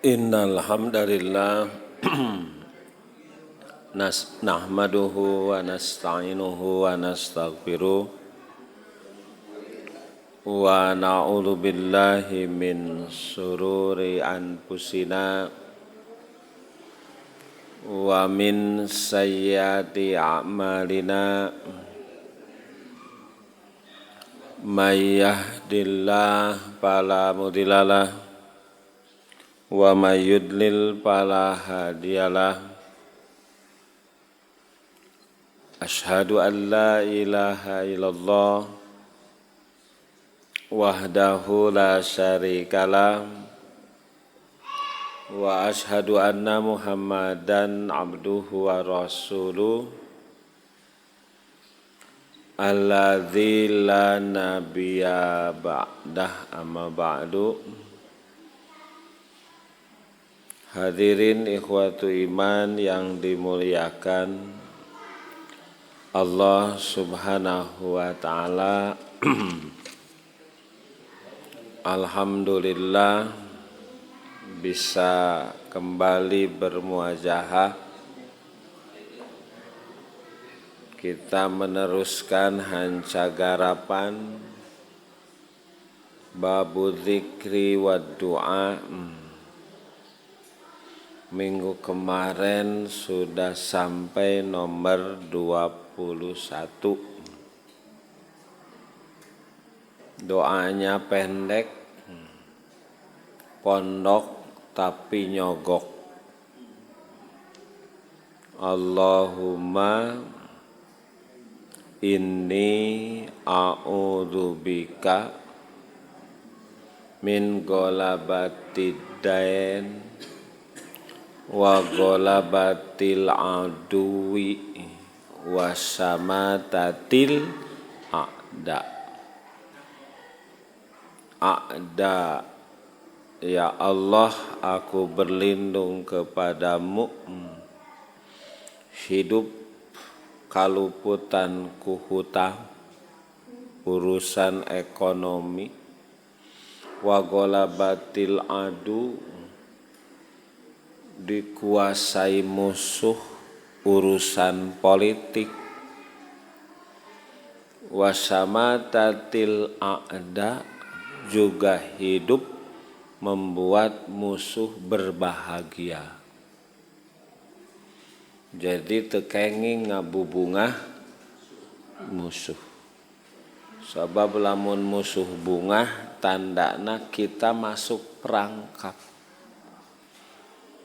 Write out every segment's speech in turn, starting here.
Innal hamdalillah nahmaduhu wa nasta'inuhu wa nastaghfiruh wa na'udzu billahi min sururi anfusina wa min sayyiati a'malina may yahdihillahu fala mudhillalah wa may yudlil fala hadiyalah. Asyhadu an la ilaha illallah wahdahu la syarikalah wa asyhadu anna Muhammadan abduhu wa rasuluh alladzi la nabiyya ba'dah amma ba'du. Hadirin ikhwatu iman yang dimuliakan Allah subhanahu wa ta'ala. Alhamdulillah bisa kembali bermuajahah. Kita meneruskan hancagarapan babu dzikri wa du'a. Minggu kemarin sudah sampai nomor 21. Doanya pendek, pondok tapi nyogok. Allahumma inni a'udzubika min ghalabatid dain wa ghalabatil aduwi wa samatatil a'da. Ya Allah, aku berlindung kepadamu hidup kaluputan ku hutang, urusan ekonomi, wa ghalabatil adu, dikuasai musuh, urusan politik, wasamatatil a'da, juga hidup membuat musuh berbahagia. Jadi tekenging ngabubungah musuh. Sebab lamun musuh bungah tandana kita masuk perangkap.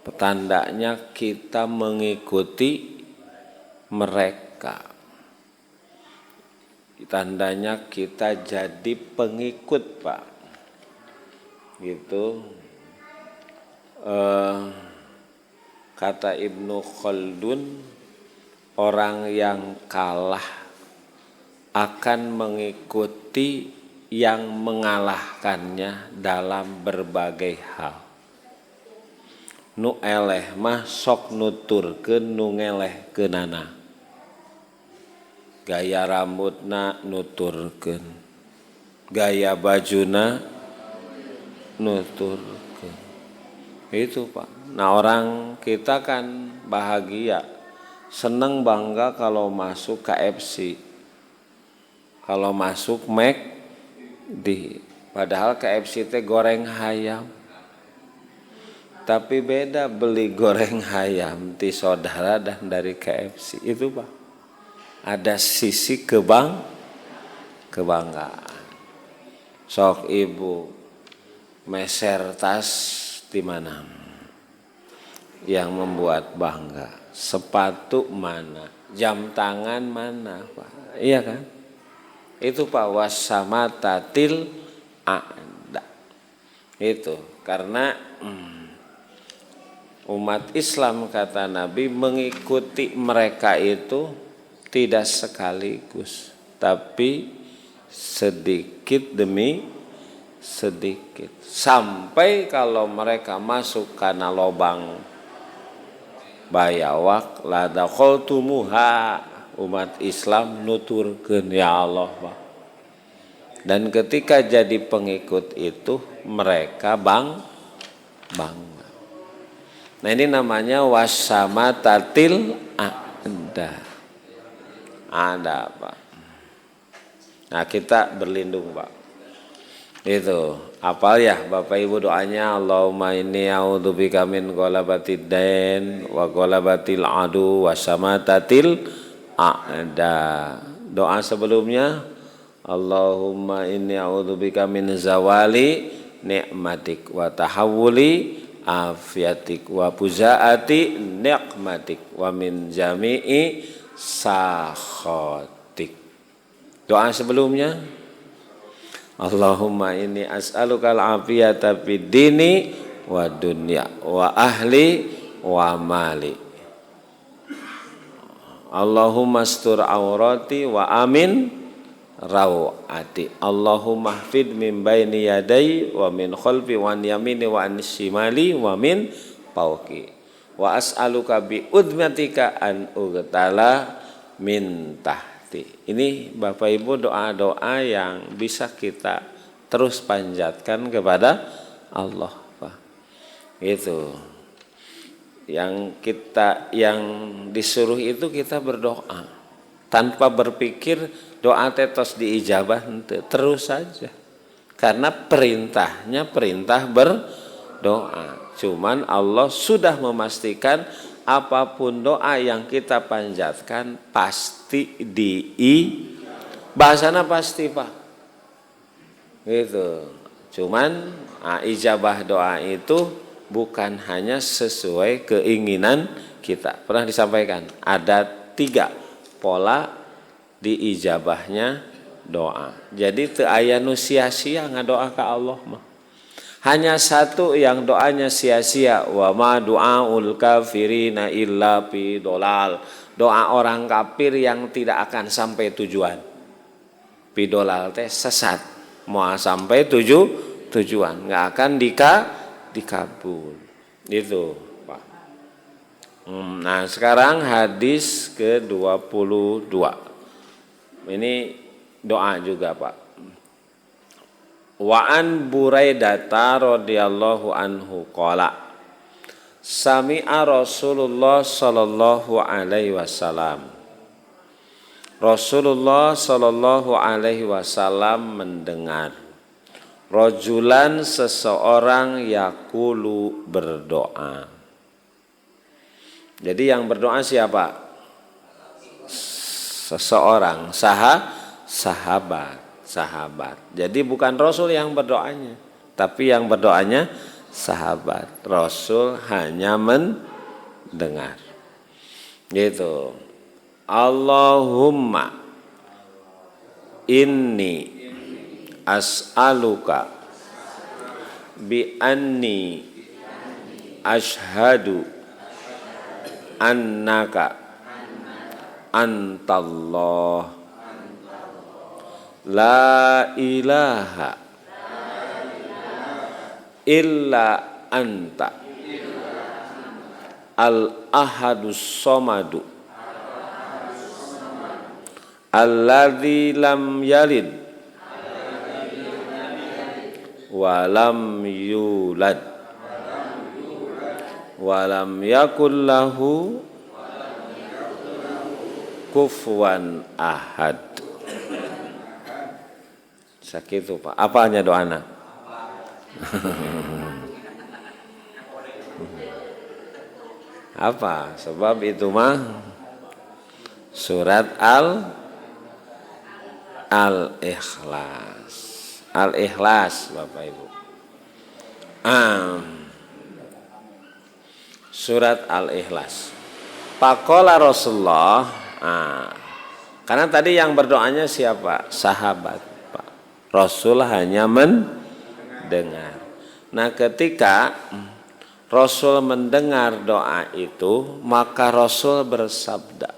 Tandanya kita mengikuti mereka. Tandanya kita jadi pengikut, Pak. Gitu. Kata Ibnu Khaldun, orang yang kalah akan mengikuti yang mengalahkannya dalam berbagai hal. Nu eleh mah sok nuturkeun nu ngelehkeunana. Gaya rambutna nuturkeun, gaya bajuna nuturkeun. Itu Pak. Nah orang kita kan bahagia, seneng bangga kalau masuk KFC, kalau masuk McD. Padahal KFC teh goreng hayam. Tapi beda beli goreng ayam ti saudara dan dari KFC. Itu Pak. Ada sisi kebanggaan. Sok ibu meser tas di mana? Yang membuat bangga. Sepatu mana? Jam tangan mana Pak? Iya kan? Itu Pak, wasamatatil a'da. Itu karena umat Islam kata Nabi mengikuti mereka itu tidak sekaligus, tapi sedikit demi sedikit. Sampai kalau mereka masuk karena lobang bayawak la dakhaltumuha, umat Islam nuturkeun ya Allah Pak. Dan ketika jadi pengikut itu mereka bangga. Nah ini namanya wasamatatil a'da. Ada Pak. Nah kita berlindung Pak. Itu apal ya Bapak Ibu doanya, Allahumma inni a'udzubika min ghalabatid dain wa ghalabatil adu wa samatatil a'da. Doa sebelumnya, Allahumma inni a'udzubika min zawali ni'matik wa tahawuli afiatik wa puzaati ni'matik wa min jami'i sakhatik. Doa sebelumnya, Allahumma inni as'aluka al-afiyata fid dini wa dunya wa ahli wa mali. Allahumma astur aurati wa amin rawati. Allahumma hfid min baini yadai wa min khalfi wa an yamini wa an shimali wa min fawqi. Wa as'aluka bi udmatika an ugtala min tahti. Ini Bapak Ibu doa-doa yang bisa kita terus panjatkan kepada Allah, Pak. Itu yang disuruh itu kita berdoa tanpa berpikir doa tetos diijabah, terus saja. Karena perintahnya perintah berdoa. Cuman Allah sudah memastikan apapun doa yang kita panjatkan pasti bahasana pasti Pak. Gitu. Cuman ijabah doa itu bukan hanya sesuai keinginan kita. Pernah disampaikan ada 3 pola diijabahnya doa. Jadi teu aya nu sia-sia ngadoa ka Allah mah. Hanya satu yang doanya sia-sia, wa ma du'aul kafirina illa fi dolal. Doa orang kafir yang tidak akan sampai tujuan. Fi dolal teh sesat. Mau sampai tujuan, enggak akan dikabul. Itu, Pak. Nah, sekarang hadis ke-22. Ini doa juga, Pak. Wa an Buraidah radhiyallahu anhu qala sami'a Rasulullah sallallahu alaihi wasallam. Rasulullah sallallahu alaihi wasallam mendengar rajulan seseorang yaqulu berdoa. Jadi yang berdoa siapa? Seseorang sahabat. Jadi bukan Rasul yang berdoanya, tapi yang berdoanya sahabat. Rasul hanya mendengar. Gitu. Allahumma inni as'aluka bi anni ashhadu annaka antallah la ilaha illa anta al-ahadus somadu alladzi lam yalid wa lam yulad wa lam yakul lahu kufuwan ahad. Sakitu Pak. Apanya doana? Apa? Sebab itu mah surat Al-Ikhlas. Al-Ikhlas Bapak Ibu. Surat Al-Ikhlas. Faqala Rasulullah. Karena tadi yang berdoanya siapa? Sahabat. Rasul hanya mendengar. Nah, ketika Rasul mendengar doa itu, maka Rasul bersabda.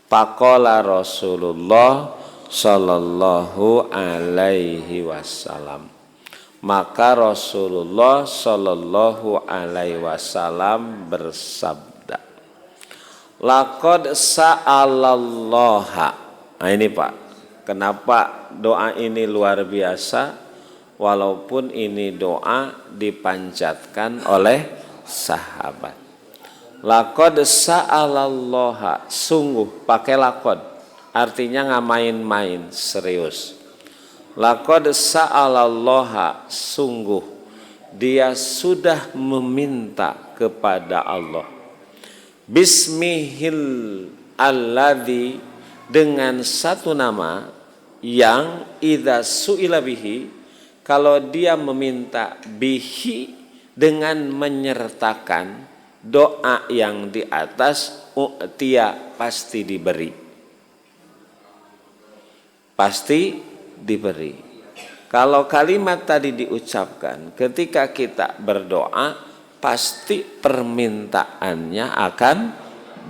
Faqala Rasulullah sallallahu alaihi wasallam. Maka Rasulullah sallallahu alaihi wasallam bersabda. Laqad sa'alallaha. Nah ini Pak. Kenapa doa ini luar biasa? Walaupun ini doa dipanjatkan oleh sahabat. Laqad sa'alallaha, sungguh, pakai laqad. Artinya nggak main-main, serius. Laqad sa'alallaha, sungguh dia sudah meminta kepada Allah. Bismihil alladzi, dengan satu nama yang idza su'ila bihi, kalau dia meminta bihi dengan menyertakan doa yang di atas, u'tiya, pasti diberi. Pasti diberi. Kalau kalimat tadi diucapkan ketika kita berdoa, pasti permintaannya akan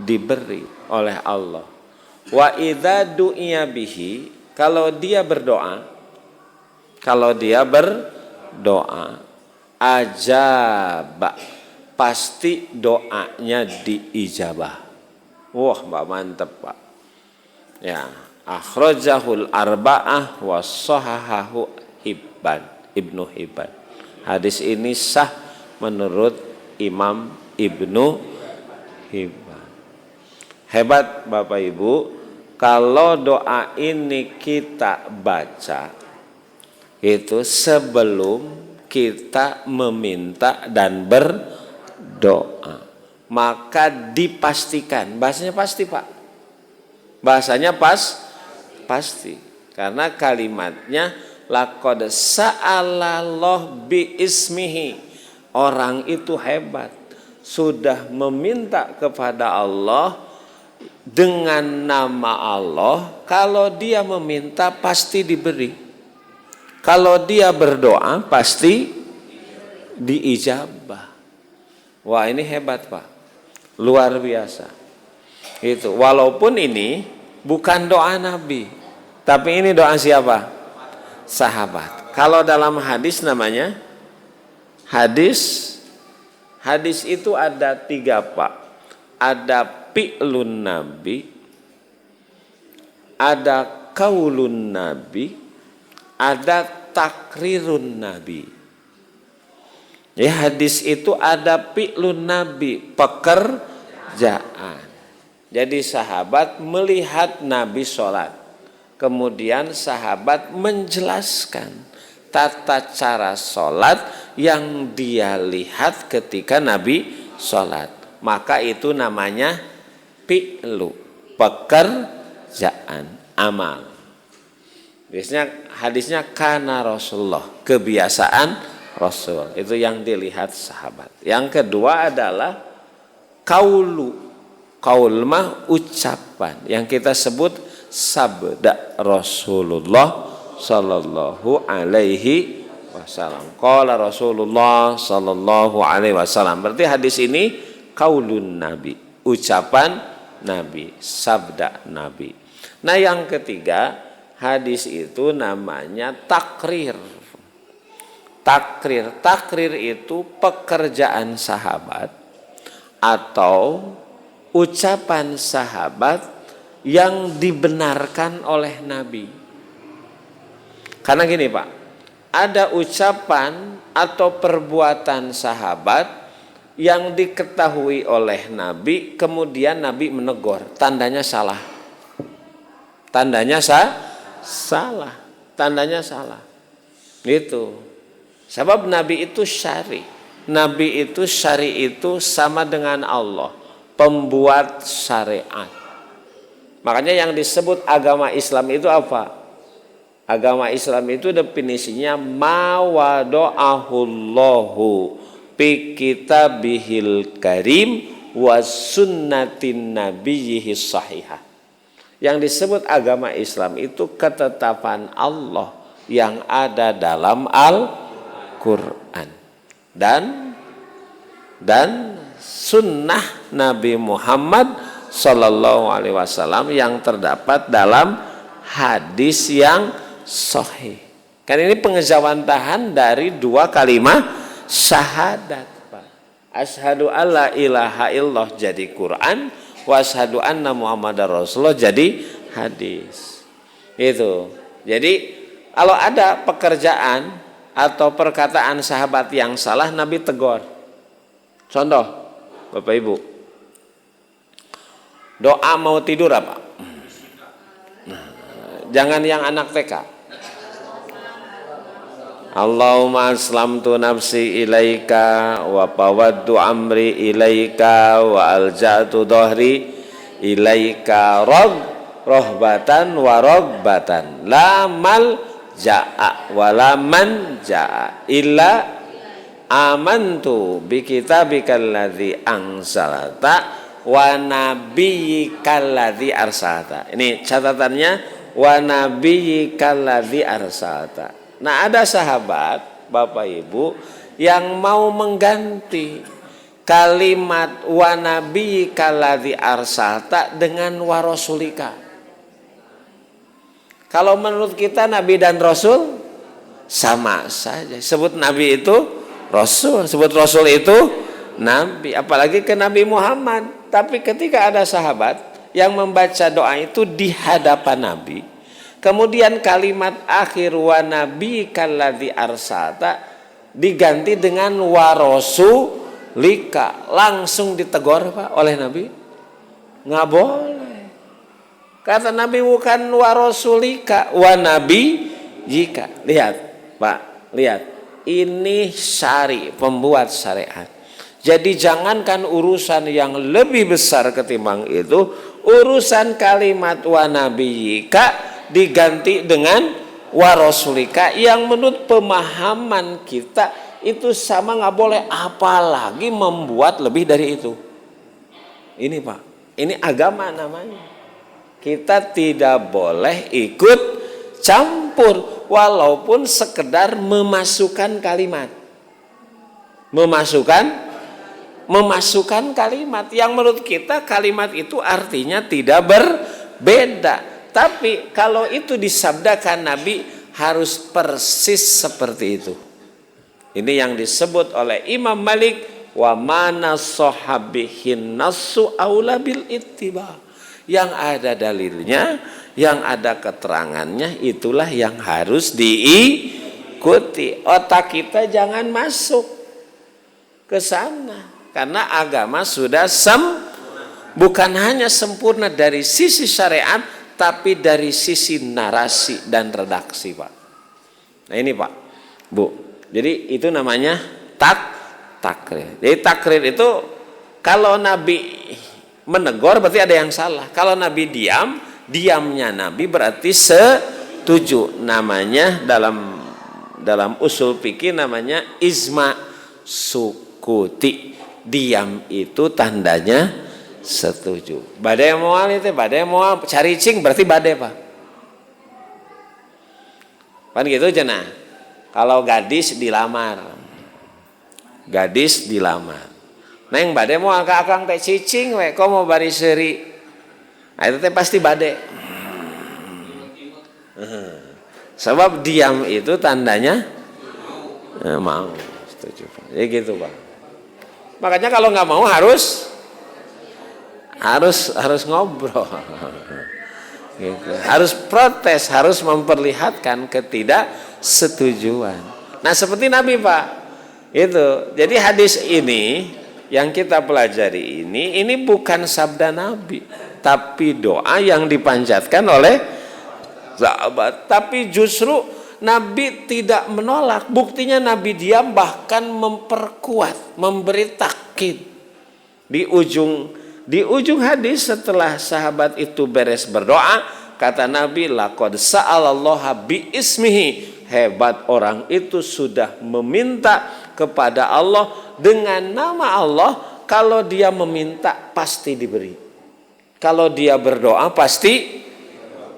diberi oleh Allah. Wa idza du'iya bihi, kalau dia berdoa, ajaba, pasti doanya diijabah. Wah, Mbak, mantep, Pak. Ya, akhrajahul arba'ah wa sahahahu Ibnu Hibban. Hadis ini sah menurut Imam Ibnu Hibban. Hebat Bapak Ibu, kalau doa ini kita baca itu sebelum kita meminta dan berdoa, maka dipastikan, bahasanya pasti, Pak, bahasanya pasti, karena kalimatnya laqad sa'alallah bi ismihi, orang itu hebat, sudah meminta kepada Allah dengan nama Allah. Kalau dia meminta pasti diberi. Kalau dia berdoa pasti diijabah. Wah, ini hebat, Pak. Luar biasa. Itu walaupun ini bukan doa Nabi, tapi ini doa siapa? Sahabat. Kalau dalam hadis namanya hadis itu ada 3, Pak. Ada fi'lun Nabi, ada qaulun Nabi, ada takrirun Nabi. Ya, hadis itu ada fi'lun Nabi, pekerjaan. Jadi sahabat melihat Nabi sholat, kemudian sahabat menjelaskan tata cara sholat yang dia lihat ketika Nabi sholat. Maka itu namanya fi'lu, pekerjaan, amal. Biasanya hadisnya kana Rasulullah, kebiasaan Rasul, itu yang dilihat sahabat. Yang kedua adalah kaulu, kaul mah ucapan, yang kita sebut sabda Rasulullah sallallahu alaihi wasallam. Qala Rasulullah sallallahu alaihi wasallam. Berarti hadis ini kaulun Nabi, ucapan Nabi, sabda Nabi. Nah, yang ketiga, hadis itu namanya takrir. Takrir itu pekerjaan sahabat atau ucapan sahabat yang dibenarkan oleh Nabi. Karena gini, Pak, ada ucapan atau perbuatan sahabat yang diketahui oleh Nabi, kemudian Nabi menegur, tandanya salah. Tandanya salah, tandanya salah. Gitu. Sebab Nabi itu syari. Nabi itu syari itu sama dengan Allah, pembuat syariat. Makanya yang disebut agama Islam itu apa? Agama Islam itu definisinya ma wada'ahullahu fi kitabihil karim wa sunnatin nabiyhi sahihah. Yang disebut agama Islam itu ketetapan Allah yang ada dalam Al-Quran dan sunnah Nabi Muhammad Sallallahu Alaihi Wasallam yang terdapat dalam hadis yang sahih. Kan ini pengejawantahan dari 2 kalimat syahadat, Pak. Asyhadu alla ilaha illallah jadi Quran, wa asyhadu anna Muhammadar Rasulullah jadi hadis. Itu. Jadi kalau ada pekerjaan atau perkataan sahabat yang salah, Nabi tegur. Contoh, Bapak Ibu, Doa mau tidur apa? Jangan yang anak TK. Allahumma aslamtu nafsi ilaika wa pawaddu amri ilaika wa alja'tu dhahri ilaika rohbatan wa rogbatan la mal ja'a wa la man ja'a illa amantu bi kitabikal ladzi anzalta wa nabiyyikal ladzi arsalta. Ini catatannya, wa nabiyyikal ladzi arsalta. Nah, ada sahabat Bapak Ibu yang mau mengganti kalimat wa nabiyyikal ladzi arsalta dengan wa rasulika. Kalau menurut kita Nabi dan Rasul sama saja. Sebut Nabi itu Rasul, sebut Rasul itu Nabi, apalagi ke Nabi Muhammad. Tapi ketika ada sahabat yang membaca doa itu di hadapan Nabi, kemudian kalimat akhir wa nabiyyikal ladzi arsalta diganti dengan wa rasulika, langsung ditegur Pak oleh Nabi. Nggak boleh. Kata Nabi bukan wa rasulika, wa nabiyyika. Lihat Pak, lihat. Ini syari, pembuat syariat. Jadi jangankan urusan yang lebih besar ketimbang itu, urusan kalimat wa nabiyyika diganti dengan wa rasulika yang menurut pemahaman kita itu sama, nggak boleh, apalagi membuat lebih dari itu. Ini Pak, ini agama namanya. Kita tidak boleh ikut campur walaupun sekedar memasukkan kalimat. Memasukkan kalimat yang menurut kita kalimat itu artinya tidak berbeda. Tapi kalau itu disabdakan Nabi harus persis seperti itu. Ini yang disebut oleh Imam Malik, wa mana sahabihin nasu aula bil ittiba. Yang ada dalilnya, yang ada keterangannya, itulah yang harus diikuti. Otak kita jangan masuk ke sana, karena agama sudah bukan hanya sempurna dari sisi syariat, tapi dari sisi narasi dan redaksi Pak. Nah ini Pak, Bu, jadi itu namanya takrir. Jadi takrir itu kalau Nabi menegur berarti ada yang salah. Kalau Nabi diam, diamnya Nabi berarti setuju. Namanya dalam usul fikih namanya izma sukuti. Diam itu tandanya setuju. Badai moal itu, badai moal cari cing berarti badai Pak. Kan gitu aja nah. Kalau gadis dilamar. Neng bade mau akang teh cicing we, kok mau bari seuri. Nah, itu teh pasti bade. Sebab diam itu tandanya mau, setuju Pak. Ya gitu Pak. Makanya kalau nggak mau harus ngobrol. Gitu. Harus protes, harus memperlihatkan ketidaksetujuan. Nah, seperti Nabi Pak. Itu. Jadi hadis ini yang kita pelajari ini bukan sabda Nabi, tapi doa yang dipanjatkan oleh sahabat. Tapi justru Nabi tidak menolak. Buktinya Nabi diam, bahkan memperkuat, memberi takkid. Di ujung hadis setelah sahabat itu beres berdoa, kata Nabi, laqad sa'alallaha bi ismihi. Hebat orang itu sudah meminta kepada Allah dengan nama Allah. Kalau dia meminta pasti diberi. Kalau dia berdoa pasti.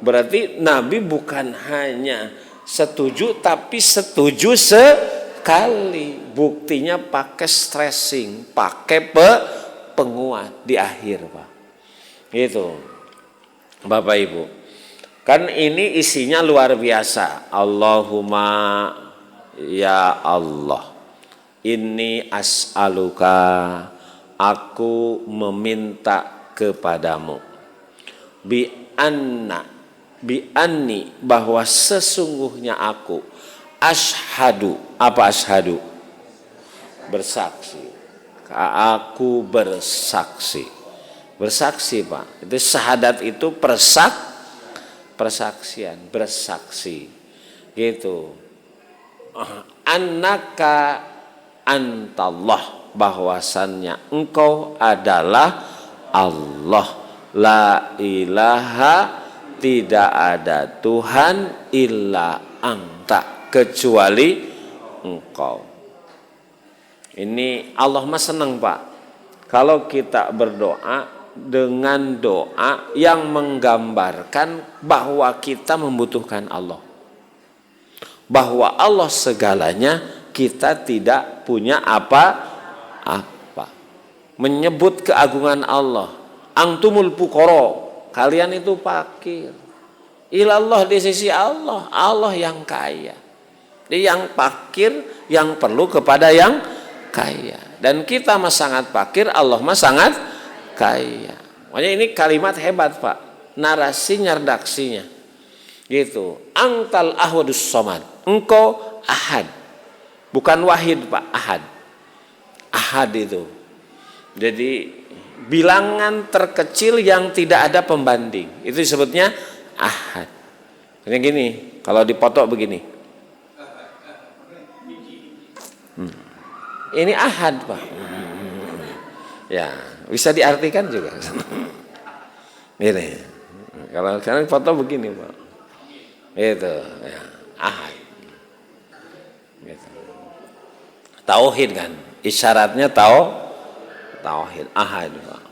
Berarti Nabi bukan hanya setuju, tapi setuju sekali. Buktinya pakai stressing, pakai penguat di akhir Pak. Gitu Bapak Ibu. Kan ini isinya luar biasa. Allahumma ya Allah, inni as'aluka, aku meminta kepadamu, bi anni, bahwa sesungguhnya aku, ashadu, apa ashadu? Bersaksi. Aku bersaksi. Bersaksi Pak. Itu syahadat itu persaksian, bersaksi. Gitu. Annaka antallah, bahwasannya engkau adalah Allah. La ilaha, tidak ada Tuhan illa anta, kecuali engkau. Ini Allah mah senang Pak kalau kita berdoa dengan doa yang menggambarkan bahwa kita membutuhkan Allah, bahwa Allah segalanya, kita tidak punya apa-apa. Menyebut keagungan Allah, antumul fuqara, kalian itu fakir, ilallah, di sisi Allah, Allah yang kaya. Dia yang fakir, yang perlu kepada yang kaya. Dan kita mah sangat fakir, Allah mah sangat kaya. Makanya ini kalimat hebat Pak, narasinya, redaksinya gitu. Angtal ahwadus somad, engkau ahad, bukan wahid Pak, ahad. Ahad itu jadi bilangan terkecil yang tidak ada pembanding, itu disebutnya ahad. Kayak gini, kalau dipoto begini, ini ahad Pak. Ya, bisa diartikan juga. Ini kalau sekarang foto begini Pak, itu ya, ahad. Gitu. Tauhid kan, isyaratnya tauhid, ahad Pak.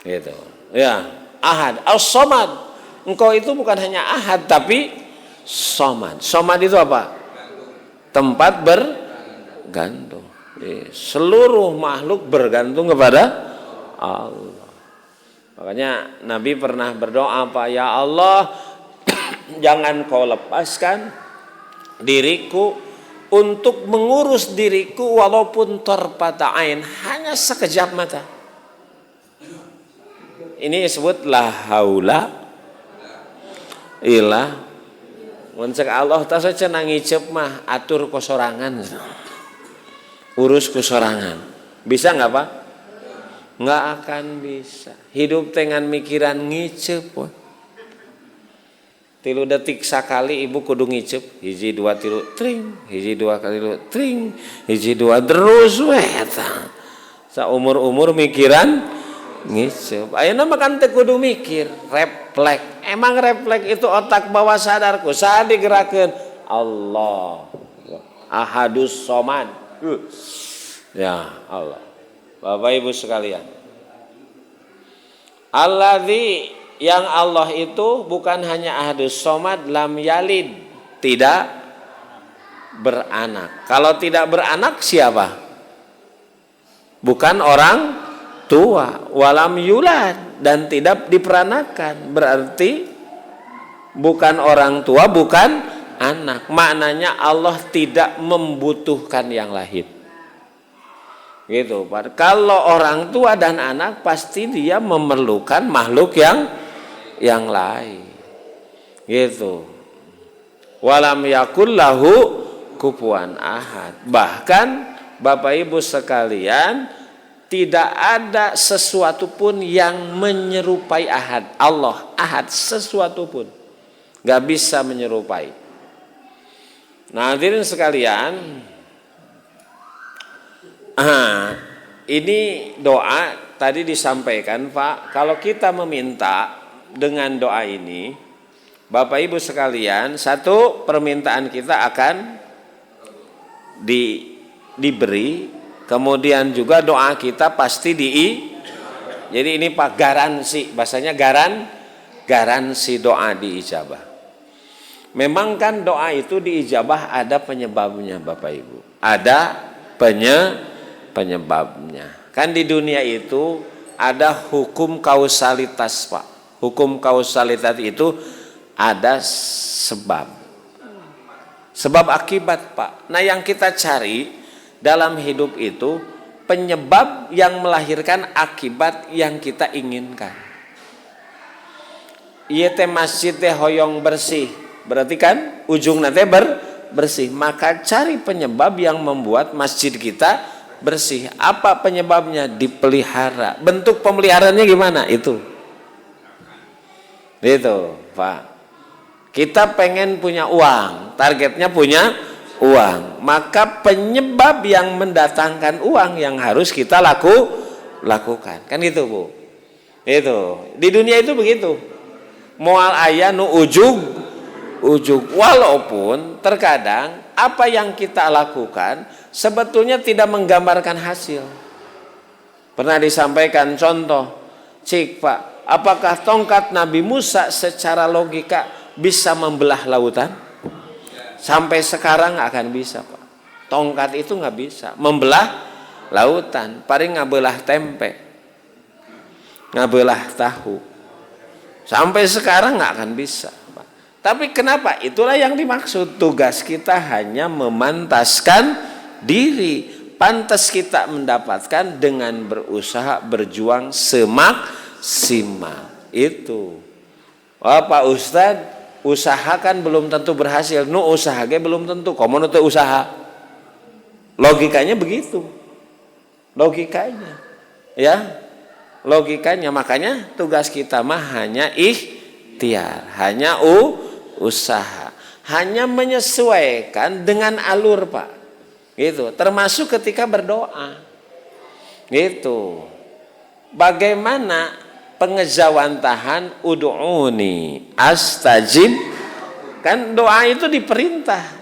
Gitu. Ya, ahad, as-somad. Engkau itu bukan hanya ahad tapi somad. Somad itu apa? Tempat bergantung. Seluruh makhluk bergantung kepada Allah. Makanya Nabi pernah berdoa apa? Ya Allah, jangan kau lepaskan diriku untuk mengurus diriku walaupun tarfata ain, hanya sekejap mata. Ini disebut la haula illa muncak Allah tak saja nangicep mah atur kosorangan, urus kosorangan. Bisa nggak Pak? Nggak akan bisa. Hidup dengan mikiran ngicep. 3 detik sekali ibu kudu ngicep, 1 2 3 tring, 1 2 kali tring, 1 2 terus eta. Saumur-umur mikiran ngicep. Ayeuna mah kan teu kudu mikir, refleks. Emang refleks itu otak bawah sadarku, saat digerakkeun Allah. Ahadus somad. Ya Allah. Bapak Ibu sekalian. Alladzi, yang Allah itu bukan hanya ahadus somad, lam yalid, tidak beranak. Kalau tidak beranak siapa? Bukan orang tua. Walam yulad, dan tidak diperanakan. Berarti bukan orang tua, bukan anak. Maknanya Allah tidak membutuhkan yang lahir. Gitu. Kalau orang tua dan anak pasti dia memerlukan makhluk yang lain. Gitu. Walam yakul lahu kufuwan ahad. Bahkan Bapak Ibu sekalian, tidak ada sesuatu pun yang menyerupai ahad. Allah ahad, sesuatu pun gak bisa menyerupai. Nah, hadirin sekalian, ini doa tadi disampaikan Pak. Kalau kita meminta dengan doa ini, Bapak Ibu sekalian, satu, permintaan kita akan diberi. Kemudian juga doa kita pasti jadi ini Pak, garansi, bahasanya garansi doa diijabah. Memang kan doa itu diijabah ada penyebabnya Bapak Ibu. Ada penyebabnya. Kan di dunia itu ada hukum kausalitas Pak. Hukum kausalitas itu ada sebab akibat Pak. Nah, yang kita cari dalam hidup itu penyebab yang melahirkan akibat yang kita inginkan. Ieu teh masjid teh hoyong bersih, berarti kan ujungna teh bersih. Maka cari penyebab yang membuat masjid kita bersih. Apa penyebabnya? Dipelihara. Bentuk pemeliharaannya gimana? Itu Pak. Kita pengen punya uang, targetnya punya uang, maka penyebab yang mendatangkan uang yang harus kita lakukan, kan gitu Bu. Itu di dunia itu begitu. Moal aya nu ujug, walaupun terkadang apa yang kita lakukan sebetulnya tidak menggambarkan hasil. Pernah disampaikan contoh, cik Pak, apakah tongkat Nabi Musa secara logika bisa membelah lautan? Sampai sekarang nggak akan bisa Pak. Tongkat itu nggak bisa membelah lautan, paling ngabelah tempe, ngabelah tahu. Sampai sekarang nggak akan bisa Pak. Tapi kenapa? Itulah yang dimaksud. Tugas kita hanya memantaskan diri. Pantas kita mendapatkan dengan berusaha, berjuang semaksimal. Itu. Wah Pak Ustadz, usaha kan belum tentu berhasil. Nu usaha ge belum tentu. Komo teu usaha. Logikanya begitu. Logikanya. Ya. Logikanya, makanya tugas kita mah hanya ikhtiar, hanya usaha, hanya menyesuaikan dengan alur Pak. Gitu. Termasuk ketika berdoa. Gitu. Bagaimana pengejawantahan ud'uni astajib? Kan doa itu diperintah.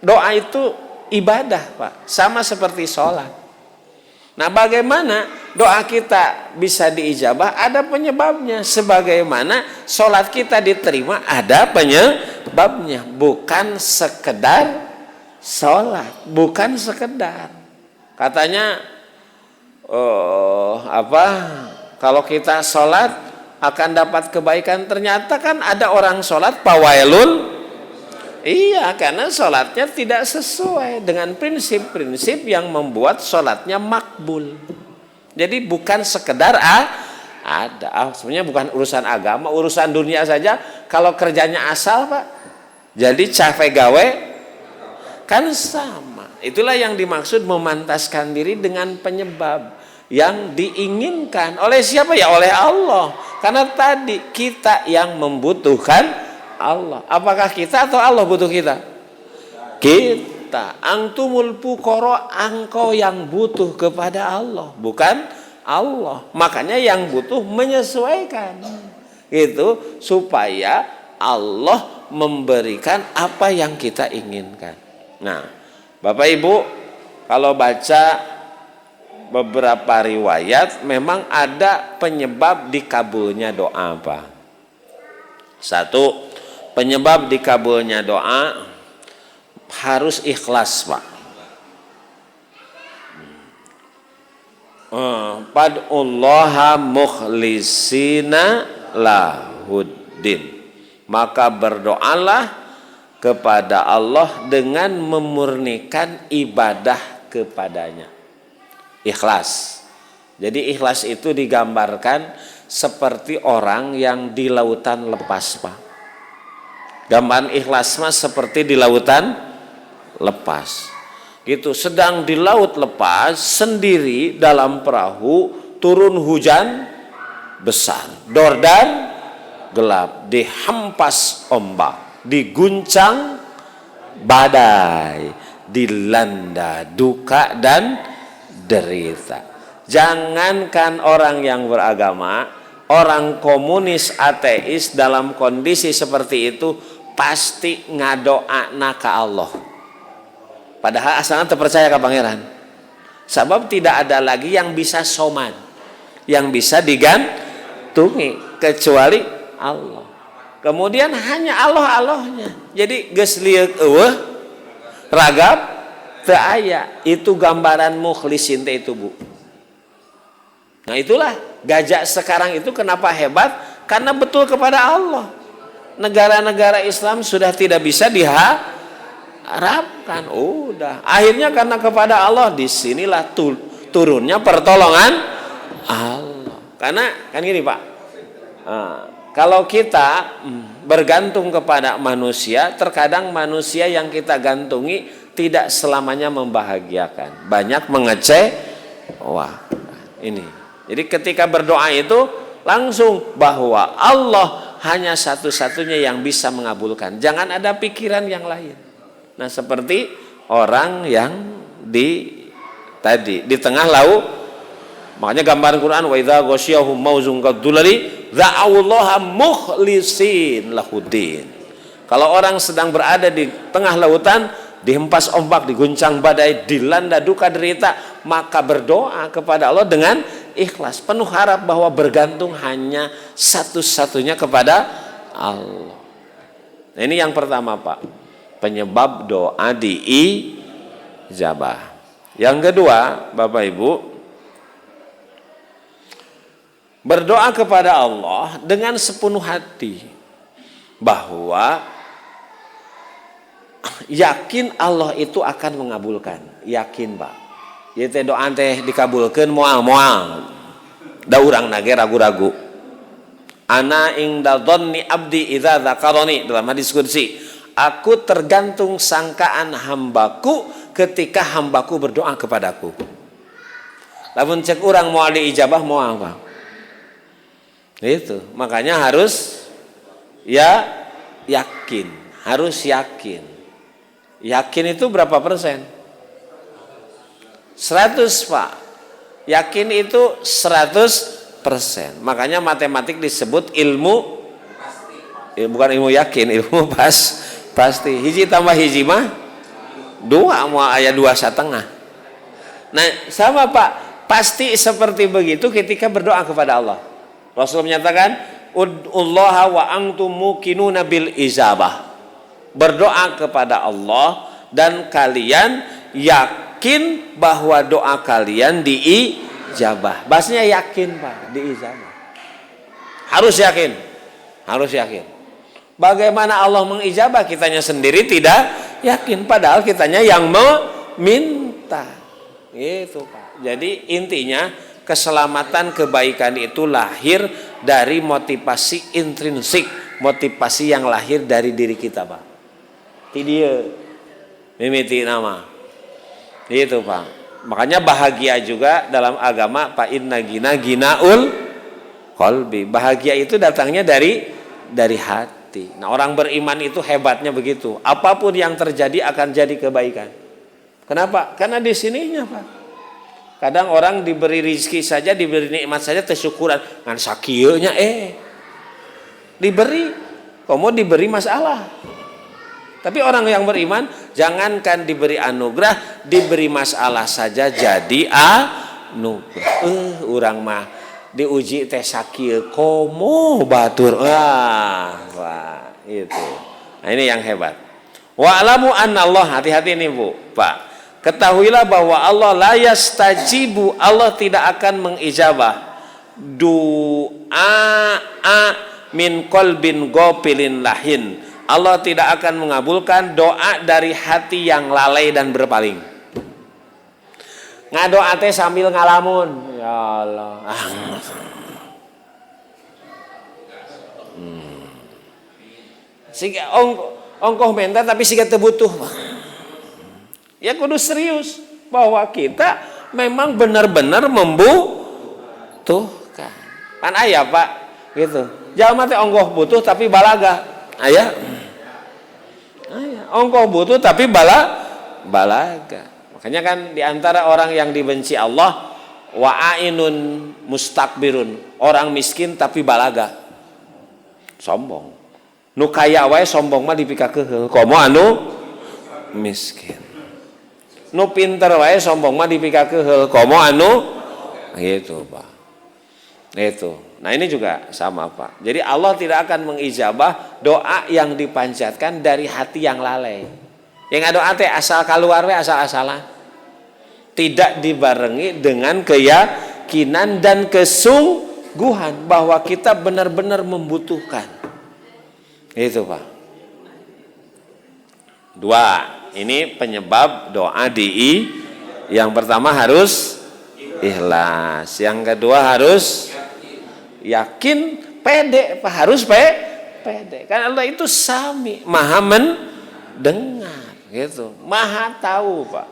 Doa itu ibadah Pak, sama seperti sholat. Nah bagaimana doa kita bisa diijabah? Ada penyebabnya. Sebagaimana sholat kita diterima ada penyebabnya. Bukan sekedar sholat, bukan sekedar. Katanya kalau kita sholat akan dapat kebaikan. Ternyata kan ada orang sholat pawailun. Iya, karena sholatnya tidak sesuai dengan prinsip-prinsip yang membuat sholatnya makbul. Jadi bukan sekedar sebenarnya bukan urusan agama, urusan dunia saja. Kalau kerjanya asal Pak, jadi capek gawe kan sama. Itulah yang dimaksud memantaskan diri dengan penyebab yang diinginkan oleh siapa? Ya oleh Allah. Karena tadi kita yang membutuhkan Allah. Apakah kita atau Allah butuh kita? Kita. Antumul fuqara, engkau yang butuh kepada Allah, bukan Allah. Makanya yang butuh menyesuaikan. Itu supaya Allah memberikan apa yang kita inginkan. Nah, Bapak Ibu, kalau baca beberapa riwayat memang ada penyebab dikabulnya doa apa? Satu, penyebab dikabulnya doa harus ikhlas Pak. Pad'ullaha mukhlisina lahuddin. Maka berdoalah kepada Allah dengan memurnikan ibadah kepadanya. Ikhlas. Jadi ikhlas itu digambarkan seperti orang yang di lautan lepas Pak. Gambaran ikhlas mah seperti di lautan lepas. Gitu, sedang di laut lepas sendiri dalam perahu, turun hujan besar, dordan gelap, dihempas ombak, diguncang badai, dilanda duka dan derita. Jangankan orang yang beragama, orang komunis ateis dalam kondisi seperti itu pasti ngadoa ka Allah. Padahal asalnya terpercaya ke pangeran. Sebab tidak ada lagi yang bisa soman, yang bisa digantungi kecuali Allah. Kemudian hanya Allah-Allahnya. Jadi geus lieur eueuh ragab teu aya. Itu gambaran mukhlisin teh itu Bu. Nah itulah gajah sekarang itu kenapa hebat? Karena betul kepada Allah. Negara-negara Islam sudah tidak bisa diharapkan. Udah. Akhirnya karena kepada Allah, disinilah turunnya pertolongan Allah. Karena kan gini Pak. Kalau kita bergantung kepada manusia, terkadang manusia yang kita gantungi tidak selamanya membahagiakan, banyak mengecewakan. Ini. Jadi ketika berdoa itu langsung bahwa Allah hanya satu-satunya yang bisa mengabulkan. Jangan ada pikiran yang lain. Nah, seperti orang yang di tengah laut. Makanya gambaran Quran wa idza ghasyiyahum mauzun kadulali da'awullaha mukhlisin lahuddin. Kalau orang sedang berada di tengah lautan, dihempas ombak, diguncang badai, dilanda duka derita, maka berdoa kepada Allah dengan ikhlas, penuh harap bahwa bergantung hanya satu-satunya kepada Allah. Nah, ini yang pertama, Pak, penyebab doa diijabah. Yang kedua, Bapak Ibu, berdoa kepada Allah dengan sepenuh hati bahwa yakin Allah itu akan mengabulkan. Yakin, Pak. Jadi doa teh dikabulkan moal. Da urang nage ragu-ragu. Ana ingda dhanni abdi idza dzakarani, dalam hadis qudsi. Aku tergantung sangkaan hambaku ketika hambaku berdoa kepadaku. Lamun cek urang moal diijabah moal, Pak. Itu, makanya harus yakin, harus yakin. Yakin itu berapa persen? 100, Pak. Yakin itu 100%. Makanya matematik disebut ilmu bukan ilmu yakin, ilmu pasti. Hiji tambah hiji mah 2, mau aya 2,5. Nah, sama, Pak. Pasti seperti begitu ketika berdoa kepada Allah. Rasul menyatakan, "Ud'ullaha wa antum muqinuna bil ijabah." Berdoa kepada Allah dan kalian yakin bahwa doa kalian diijabah. Bahasanya yakin, Pak, diijabah. Harus yakin. Harus yakin. Bagaimana Allah mengijabah, kitanya sendiri tidak yakin, padahal kitanya yang meminta. Itu, Pak. Jadi intinya keselamatan kebaikan itu lahir dari motivasi intrinsik, motivasi yang lahir dari diri kita, Pak. Ti dia mimiti nama. Itu, Pak. Makanya bahagia juga dalam agama, Pak, inna ginaul qalbi. Bahagia itu datangnya dari hati. Nah, orang beriman itu hebatnya begitu. Apapun yang terjadi akan jadi kebaikan. Kenapa? Karena di sininya, Pak. Kadang orang diberi rizki saja, diberi nikmat saja tersyukuran. Ngan sakieuna diberi, kamu diberi masalah. Tapi orang yang beriman, jangankan diberi anugerah, diberi masalah saja jadi anugerah. Urang mah diuji teh sakieu komo batur. Wah, itu. Nah, ini yang hebat. Wa alamu anna Allah, hati-hati nih, Bu, Pak. Ketahuilah bahwa Allah la yastajibu, Allah tidak akan mengijabah doa min qalbin ghafilin lahin. Allah tidak akan mengabulkan doa dari hati yang lalai dan berpaling. Ngadoa teh sambil ngalamun. Ya Allah. Siga ongkoh menta tapi siga teu butuh. Ya kudu serius bahwa kita memang benar-benar membutuhkan. Kan aya, Pak, gitu. Jalma teh ongkoh butuh tapi balaga. Aya. Ongkoh butuh tapi balaga. Makanya kan di antara orang yang dibenci Allah, wa'ainun mustakbirun, orang miskin tapi balaga. Sombong. Nu kaya wae sombong mah dipikakeun. Komo anu miskin. Nu pinter wae sombong mah dipikakeun. Komo anu gitu, Pak. Itu. Nah, ini juga sama, Pak. Jadi Allah tidak akan mengijabah doa yang dipanjatkan dari hati yang lalai. Yang doa teh asal keluar we asal-asalan. Tidak dibarengi dengan keyakinan dan kesungguhan bahwa kita benar-benar membutuhkan. Itu, Pak. 2. Ini penyebab doa yang pertama harus ikhlas. Yang kedua harus yakin, pede, Pak, harus pede. Karena Allah itu sami, maha mendengar. Gitu. Maha tahu, Pak.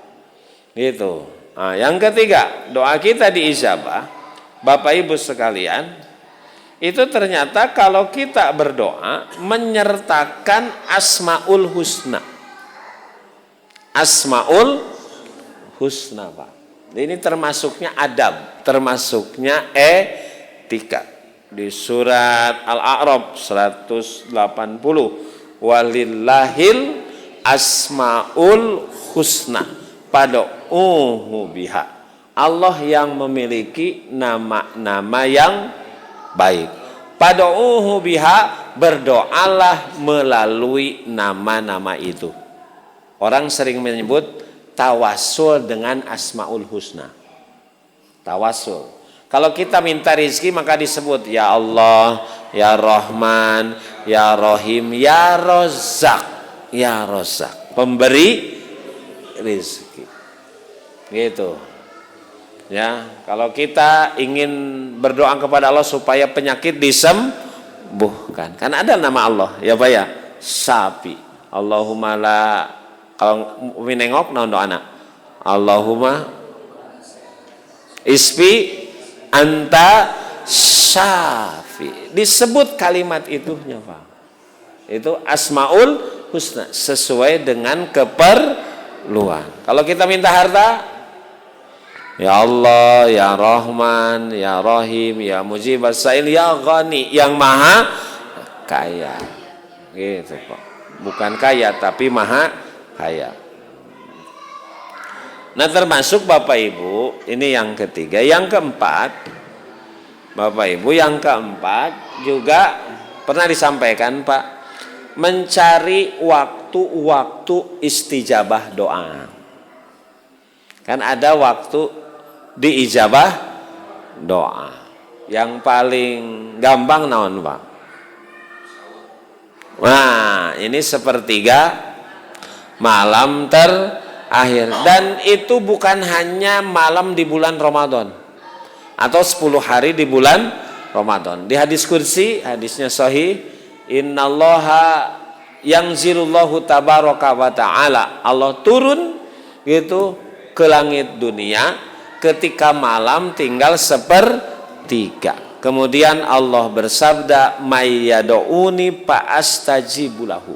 Gitu. Nah, yang ketiga, doa kita diijabah. Bapak Ibu sekalian, itu ternyata kalau kita berdoa menyertakan Asmaul Husna. Asmaul Husna, Pak. Ini termasuknya adab, termasuknya etika. Di surat Al-A'raf 180, walillahil asmaul husna pad'uhu biha. Allah yang memiliki nama-nama yang baik. Pad'uhu biha, berdoalah melalui nama-nama itu. Orang sering menyebut tawassul dengan asmaul husna. Tawassul. Kalau kita minta rizki maka disebut ya Allah, ya Rahman, ya Rahim, ya Rozak, ya Rozak, pemberi rizki. Gitu. Ya, kalau kita ingin berdoa kepada Allah supaya penyakit disembuhkan, kan ada nama Allah, ya Pak ya, Sapi. Allahumma la, kalau minengok naon doana? Allahumma isfi anta syafi. Disebut kalimat itunya, Pak. Itu asmaul husna, sesuai dengan keperluan. Kalau kita minta harta, ya Allah, ya Rahman, ya Rahim, ya Mujibas Sa'il, ya Ghani, yang maha kaya. Gitu, Pak. Bukan kaya tapi maha kaya. Nah, termasuk Bapak Ibu, ini yang ketiga. Yang keempat, Bapak Ibu, yang keempat juga pernah disampaikan, Pak, mencari waktu-waktu istijabah doa. Kan ada waktu diijabah doa. Yang paling gampang naon, Pak? Nah, ini sepertiga malam terakhir, dan itu bukan hanya malam di bulan Ramadan atau 10 hari di bulan Ramadan. Di hadis kursi, hadisnya sahih, innallaha yanzilullahu tabaraka wa ta'ala, Allah turun gitu ke langit dunia ketika malam tinggal sepertiga. Kemudian Allah bersabda, mayyadu'uni fa'astajibulahu.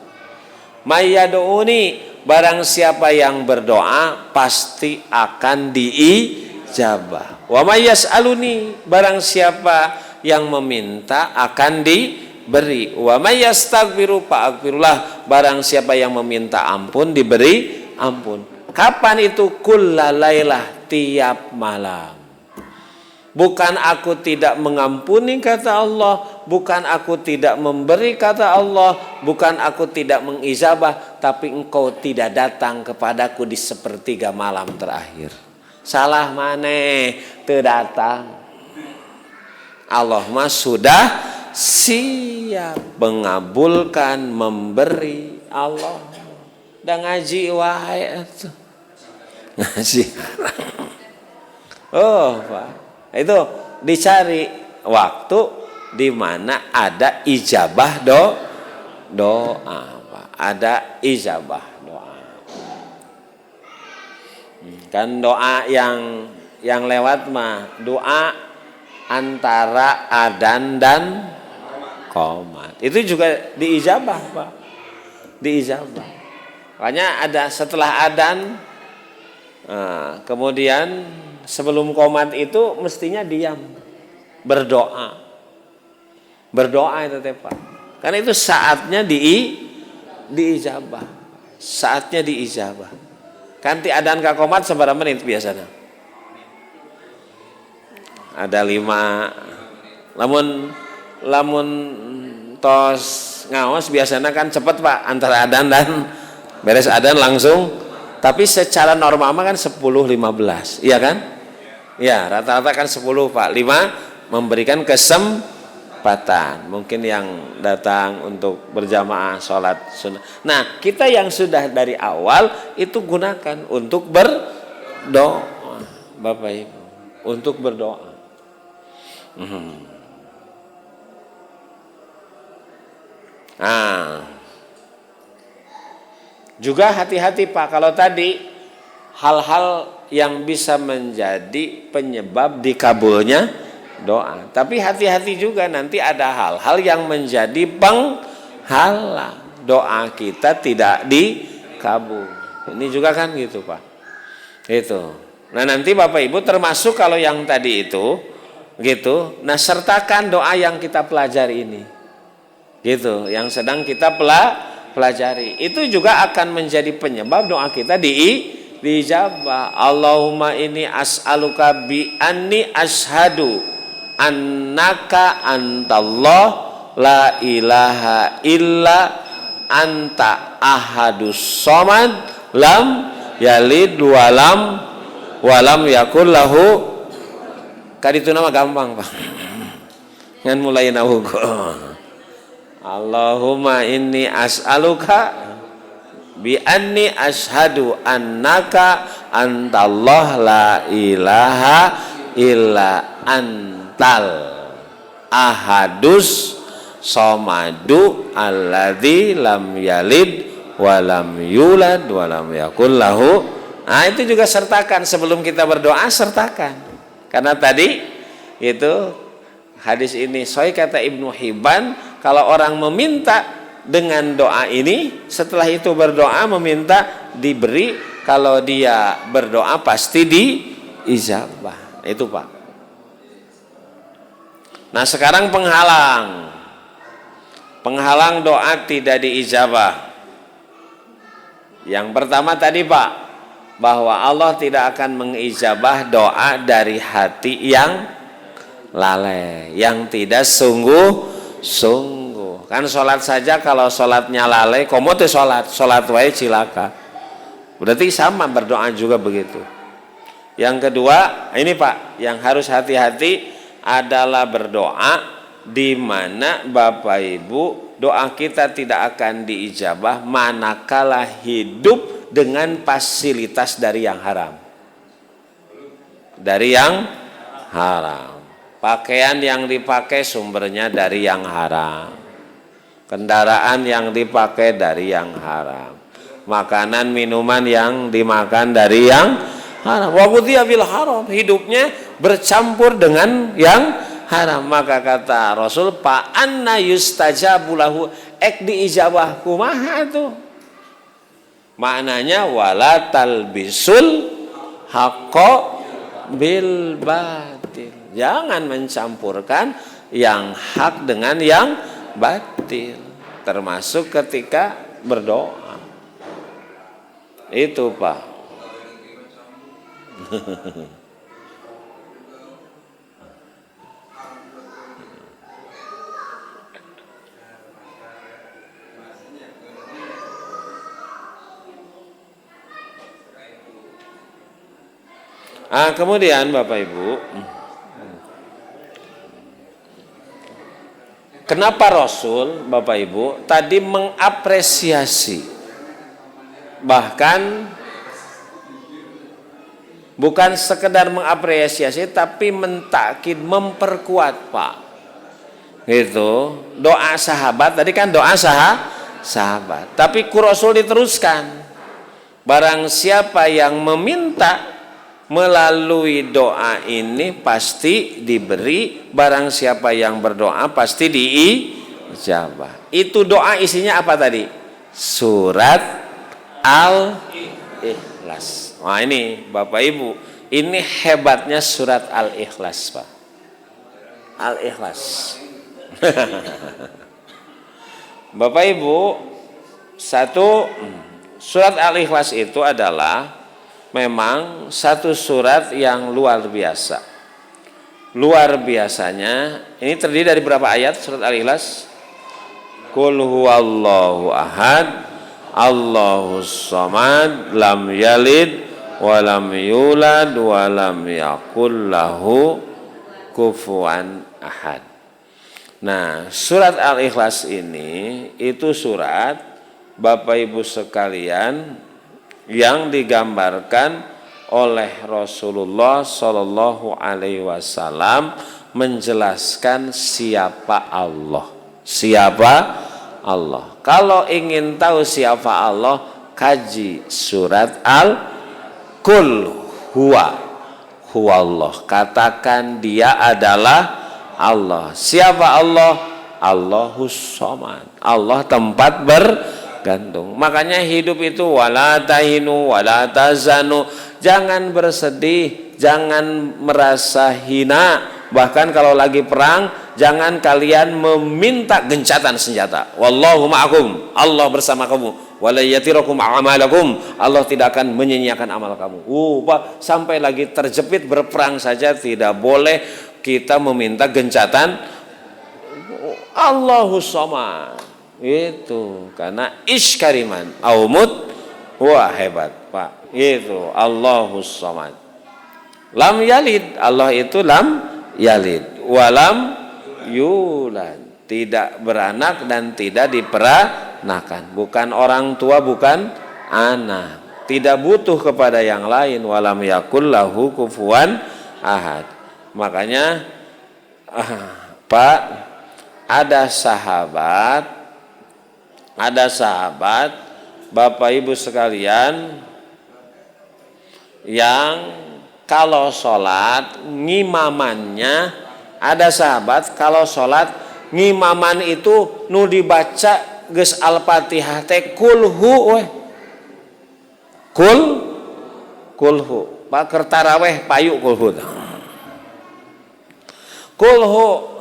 Mayyadu'uni, barang siapa yang berdoa pasti akan diijabah. Wa may yas'aluni, barang siapa yang meminta akan diberi. Wa may yastaghfiru fa'aghfirullah, barang siapa yang meminta ampun diberi ampun. Kapan itu? Kullalailah, tiap malam. Bukan aku tidak mengampuni kata Allah, bukan aku tidak memberi kata Allah, bukan aku tidak mengijabah, tapi engkau tidak datang kepadaku di sepertiga malam terakhir. Salah maneh teu datang. Allah mah sudah siap mengabulkan, memberi. Allah udah ngaji wae atuh. Ngaji. Oh, Pak. Itu dicari waktu di mana ada ijabah doa, Pak. Ada ijabah doa. Kan doa yang lewat mah doa antara adzan dan qomat. Itu juga diijabah, Pak. Diijabah. Makanya ada setelah adzan, kemudian sebelum qomat itu mestinya diam, berdoa itu teh, Pak. Karena itu saatnya diijabah, saatnya diijabah. Kanti adzan ka qomat sabaraha menit biasanya? Ada 5. Lamun tos ngaos biasanya kan cepet, Pak, antara adzan dan beres adzan langsung. Tapi secara normal kan 10-15, iya kan? Ya, rata-rata kan 10, Pak. 5 memberikan kesempatan. Mungkin yang datang untuk berjamaah sholat sunnah. Nah, kita yang sudah dari awal itu gunakan untuk berdoa, Bapak Ibu, untuk berdoa. Nah, Juga hati-hati Pak, kalau tadi hal-hal yang bisa menjadi penyebab dikabulnya doa. Tapi hati-hati juga nanti ada hal-hal yang menjadi penghalang doa kita tidak dikabul. Ini juga kan gitu Pak. Itu. Nah nanti Bapak Ibu termasuk kalau yang tadi itu gitu. Nah sertakan doa yang kita pelajari ini. Gitu, yang sedang kita pelajari. Itu juga akan menjadi penyebab doa kita dijabah. Allahumma inni as'aluka bi anni ashadu annaka antallah la ilaha illa anta ahadus somad lam yalid walam yakul lahu. Kaditu nama gampang Pak. Ngan mulai nahugo. Allahumma inni as'aluka bi anni ashadu annaka antallah la ilaha illa antal ahadus somadu alladzi lam yalid walam yulad walam yakul lahu. Nah itu juga sertakan sebelum kita berdoa, sertakan. Karena tadi itu hadis ini sahih kata Ibnu Hibban, kalau orang meminta dengan doa ini, setelah itu berdoa meminta diberi, kalau dia berdoa pasti diijabah. Itu Pak. Nah sekarang penghalang doa tidak diijabah. Yang pertama tadi Pak, bahwa Allah tidak akan mengijabah doa dari hati yang lalai, yang tidak sungguh-sungguh. Kan sholat saja kalau sholatnya lalai, komo teh sholat wae cilaka. Berarti sama berdoa juga begitu. Yang kedua, ini Pak, yang harus hati-hati adalah berdoa di mana Bapak Ibu doa kita tidak akan diijabah manakala hidup dengan fasilitas dari yang haram. Dari yang haram. Pakaian yang dipakai sumbernya dari yang haram. Kendaraan yang dipakai dari yang haram. Makanan minuman yang dimakan dari yang haram. Wa ghudhiya bil haram, hidupnya bercampur dengan yang haram. Maka kata Rasul, fa anna yustajabu lahu, ek diijabah kumaha tuh. Maknanya wala talbisul haqqo bil batil. Jangan mencampurkan yang hak dengan yang batil, termasuk ketika berdoa. Itu Pak. Kemudian Bapak Ibu, kenapa Rasul Bapak Ibu tadi mengapresiasi, bahkan bukan sekedar mengapresiasi tapi mentakkid, memperkuat Pak. Gitu. Doa sahabat tadi kan doa sahabat. Tapi ku Rasul diteruskan, barang siapa yang meminta melalui doa ini pasti diberi, barang siapa yang berdoa pasti diijabah. Itu doa isinya apa tadi? Surat Al-Ikhlas. Wah ini Bapak Ibu, ini hebatnya surat Al-Ikhlas Pak. Al-Ikhlas. Bapak Ibu, satu, surat Al-Ikhlas itu adalah memang satu surat yang luar biasa. Luar biasanya, ini terdiri dari berapa ayat surat Al-Ikhlas? Qul huwallahu ahad, Allahus samad, lam yalid wa lam yulad wa lam yakul lahu kufuwan ahad. Nah, surat Al-Ikhlas ini itu surat Bapak Ibu sekalian yang digambarkan oleh Rasulullah Shallallahu Alaihi Wasallam menjelaskan siapa Allah. Siapa Allah? Kalau ingin tahu siapa Allah, kaji surat Al-Qul huwa Allah. Katakan dia adalah Allah. Siapa Allah? Allahus Somad. Allah tempat bergantung. Makanya hidup itu wala tahinu wala tazanu. Jangan bersedih, jangan merasa hina. Bahkan kalau lagi perang, jangan kalian meminta gencatan senjata. Wallahu ma'akum. Allah bersama kamu. Wala yatirakum a'malakum. Allah tidak akan menyia-nyiakan amal kamu. Pak, sampai lagi terjepit berperang saja tidak boleh kita meminta gencatan. Allahus Somad. Itu karena iskariman aumut wah hebat, Pak. Itu Allahus Somad. Lam yalid, Allah itu lam yalid, walam yulad, tidak beranak dan tidak diperanakan. Bukan orang tua, bukan anak. Tidak butuh kepada yang lain. Walam yakul lahu kufuwan ahad. Makanya Pak, ada sahabat Bapak Ibu sekalian yang kalau sholat ngimamannya, ada sahabat kalau sholat ngimaman itu nu dibaca geus Al-Fatihah teh kulhu weh. Kulhu Pak kertaraweh payu kulhu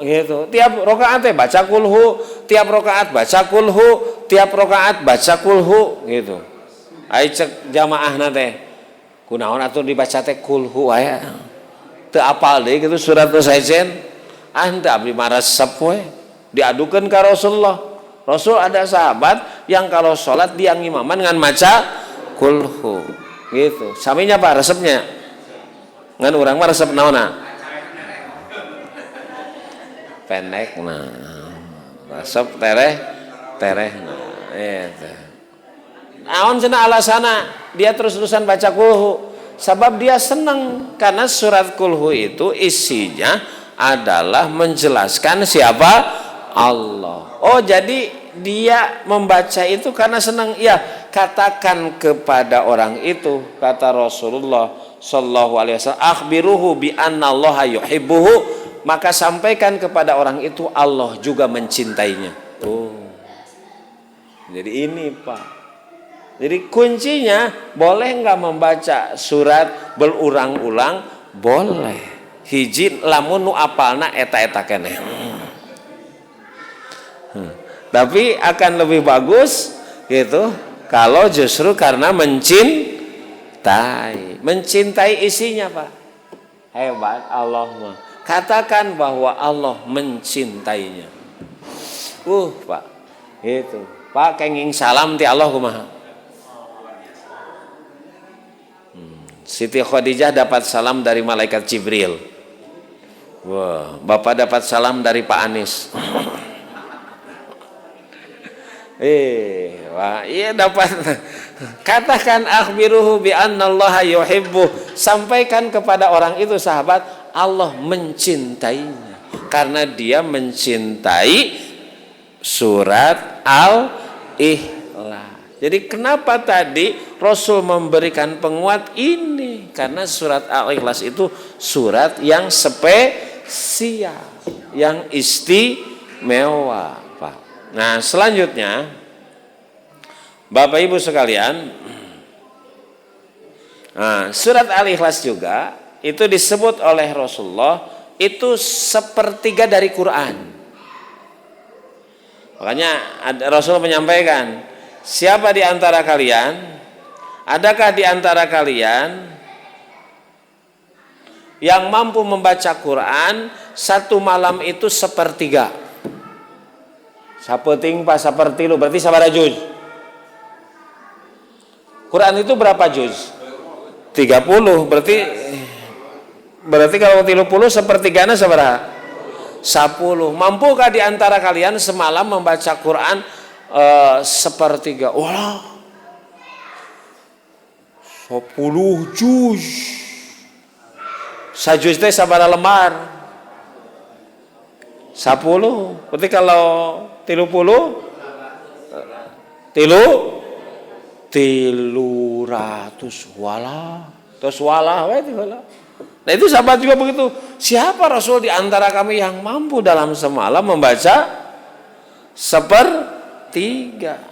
gitu. Tiap rakaat teh baca kulhu, tiap rakaat baca kulhu, tiap rakaat baca kulhu gitu. Ai cek jamaahna teh kunaon atuh dibaca teh kulhu aya. Teu apal deui gitu surat As-Sajdah. Teu abdi maresep we. Diadukeun ka Rasulullah. Rasul ada sahabat yang kalau sholat dia ngimaman ngan maca kulhu gitu. Saminya Pak resepnya. Ngan urang mah resep naonna? Pendek resep tereh itu. Naon cenah alasana dia terus-terusan baca kulhu? Sebab dia senang karena surat kulhu itu isinya adalah menjelaskan siapa Allah. Oh, jadi dia membaca itu karena senang. Ya, katakan kepada orang itu, kata Rasulullah sallallahu alaihi wasallam, akhbiruhu bi anna Allaha yuhibbuhu. Maka sampaikan kepada orang itu Allah juga mencintainya. Oh. Jadi ini Pak. Jadi kuncinya boleh nggak membaca surat berulang-ulang? Boleh. Hiji lamun nu apalna eta-eta keneh. Tapi akan lebih bagus gitu kalau justru karena mencintai isinya Pak. Hebat Allah mah. Katakan bahwa Allah mencintainya. Pak, itu. Pak kenging salam ti Allah kumaha? Siti Khadijah dapat salam dari malaikat Jibril. Wah, Bapak dapat salam dari Pak Anies. Wah, iya dapat. Katakan akhbiruhu bi anna Allaha yuhibbu. Sampaikan kepada orang itu sahabat, Allah mencintainya karena dia mencintai surat Al-Ikhlas. Jadi kenapa tadi Rasul memberikan penguat ini? Karena surat Al-Ikhlas itu surat yang spesial, yang istimewa, Pak. Nah, selanjutnya Bapak Ibu sekalian, surat Al-Ikhlas juga itu disebut oleh Rasulullah itu sepertiga dari Quran. Makanya Rasul menyampaikan, siapa di antara kalian, adakah di antara kalian yang mampu membaca Quran satu malam itu sepertiga? Sapeting pas sapertilu berarti sabaraha juz? Quran itu berapa juz? 30 berarti kalau 30 sepertigana sabaraha? 10. Mampukah di antara kalian semalam membaca Quran sepertiga? Wah, 10 juz. Sajuz teh sabaraha lembar? 10. Berarti kalau 30 30 300 wala. Terus wala, wala. Nah itu sahabat juga begitu. Siapa Rasul di antara kami yang mampu dalam semalam membaca sepertiga?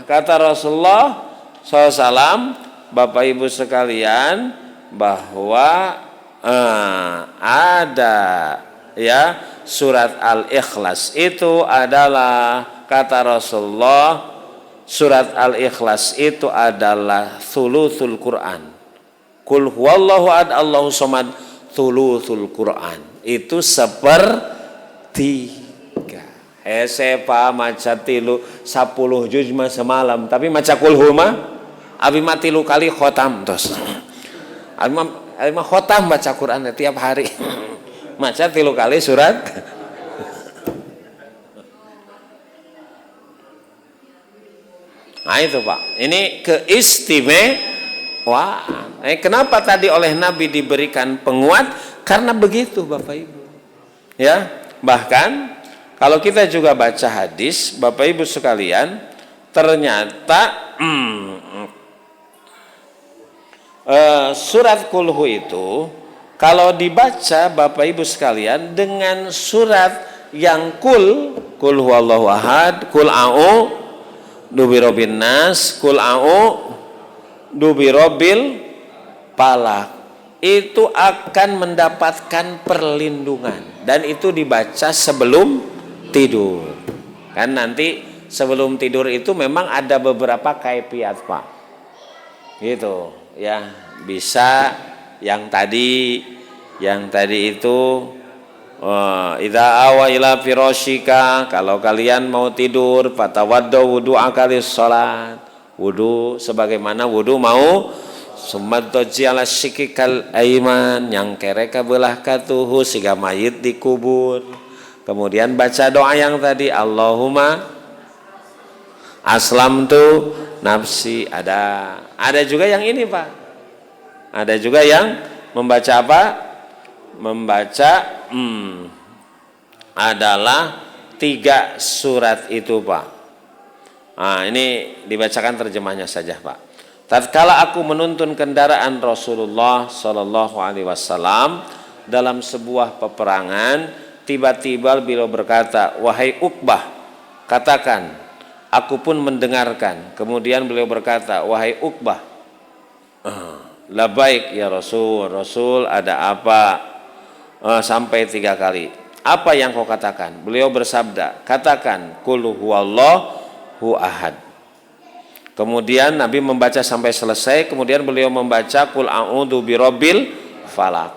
Kata Rasulullah SAW, Bapak Ibu sekalian, bahwa ada ya surat Al-Ikhlas itu adalah, kata Rasulullah, surat Al-Ikhlas itu adalah thuluthul Quran. Qul huwallahu ahad Allahu samad, thuluthul Quran. Itu sepertiga. Hesepa maca 10 juz mah semalam, tapi maca kulhu mah abi mah 3 kali khotam terus. Abi mah khotam baca Quran tiap hari. Maca 3 kali surat. Nah itu Pak, ini keistimewaan. Kenapa tadi oleh Nabi diberikan penguat? Karena begitu Bapak Ibu. Ya, bahkan kalau kita juga baca hadis, Bapak Ibu sekalian, ternyata surat kulhu itu kalau dibaca Bapak Ibu sekalian dengan surat yang kul huwallahu ahad, kul a'udzu birabbin nas, kul a'udzu birabbil falaq, itu akan mendapatkan perlindungan, dan itu dibaca sebelum tidur. Kan nanti sebelum tidur itu memang ada beberapa kaifiat Pak. Gitu ya, bisa yang tadi itu idza awa ila firasyika, kalau kalian mau tidur fatawaddu wudu'a kalis salat, wudu sebagaimana wudu mau sumaddoji ala syikikal aiman, yang kereka belah katuhu siga mayit dikubur. Kemudian baca doa yang tadi, Allahumma aslamtu nafsi. Ada juga yang ini Pak, ada juga yang membaca apa? Membaca adalah 3 surat itu Pak. Nah ini dibacakan terjemahnya saja Pak. Tatkala aku menuntun kendaraan Rasulullah Sallallahu Alaihi Wasallam dalam sebuah peperangan, tiba-tiba beliau berkata, wahai Uqbah, katakan, aku pun mendengarkan. Kemudian beliau berkata, wahai Uqbah, labaik ya Rasul ada apa? Sampai 3 kali. Apa yang kau katakan? Beliau bersabda, katakan, qul huwallahu ahad. Kemudian Nabi membaca sampai selesai, kemudian beliau membaca qul a'udzu birabbil falaq.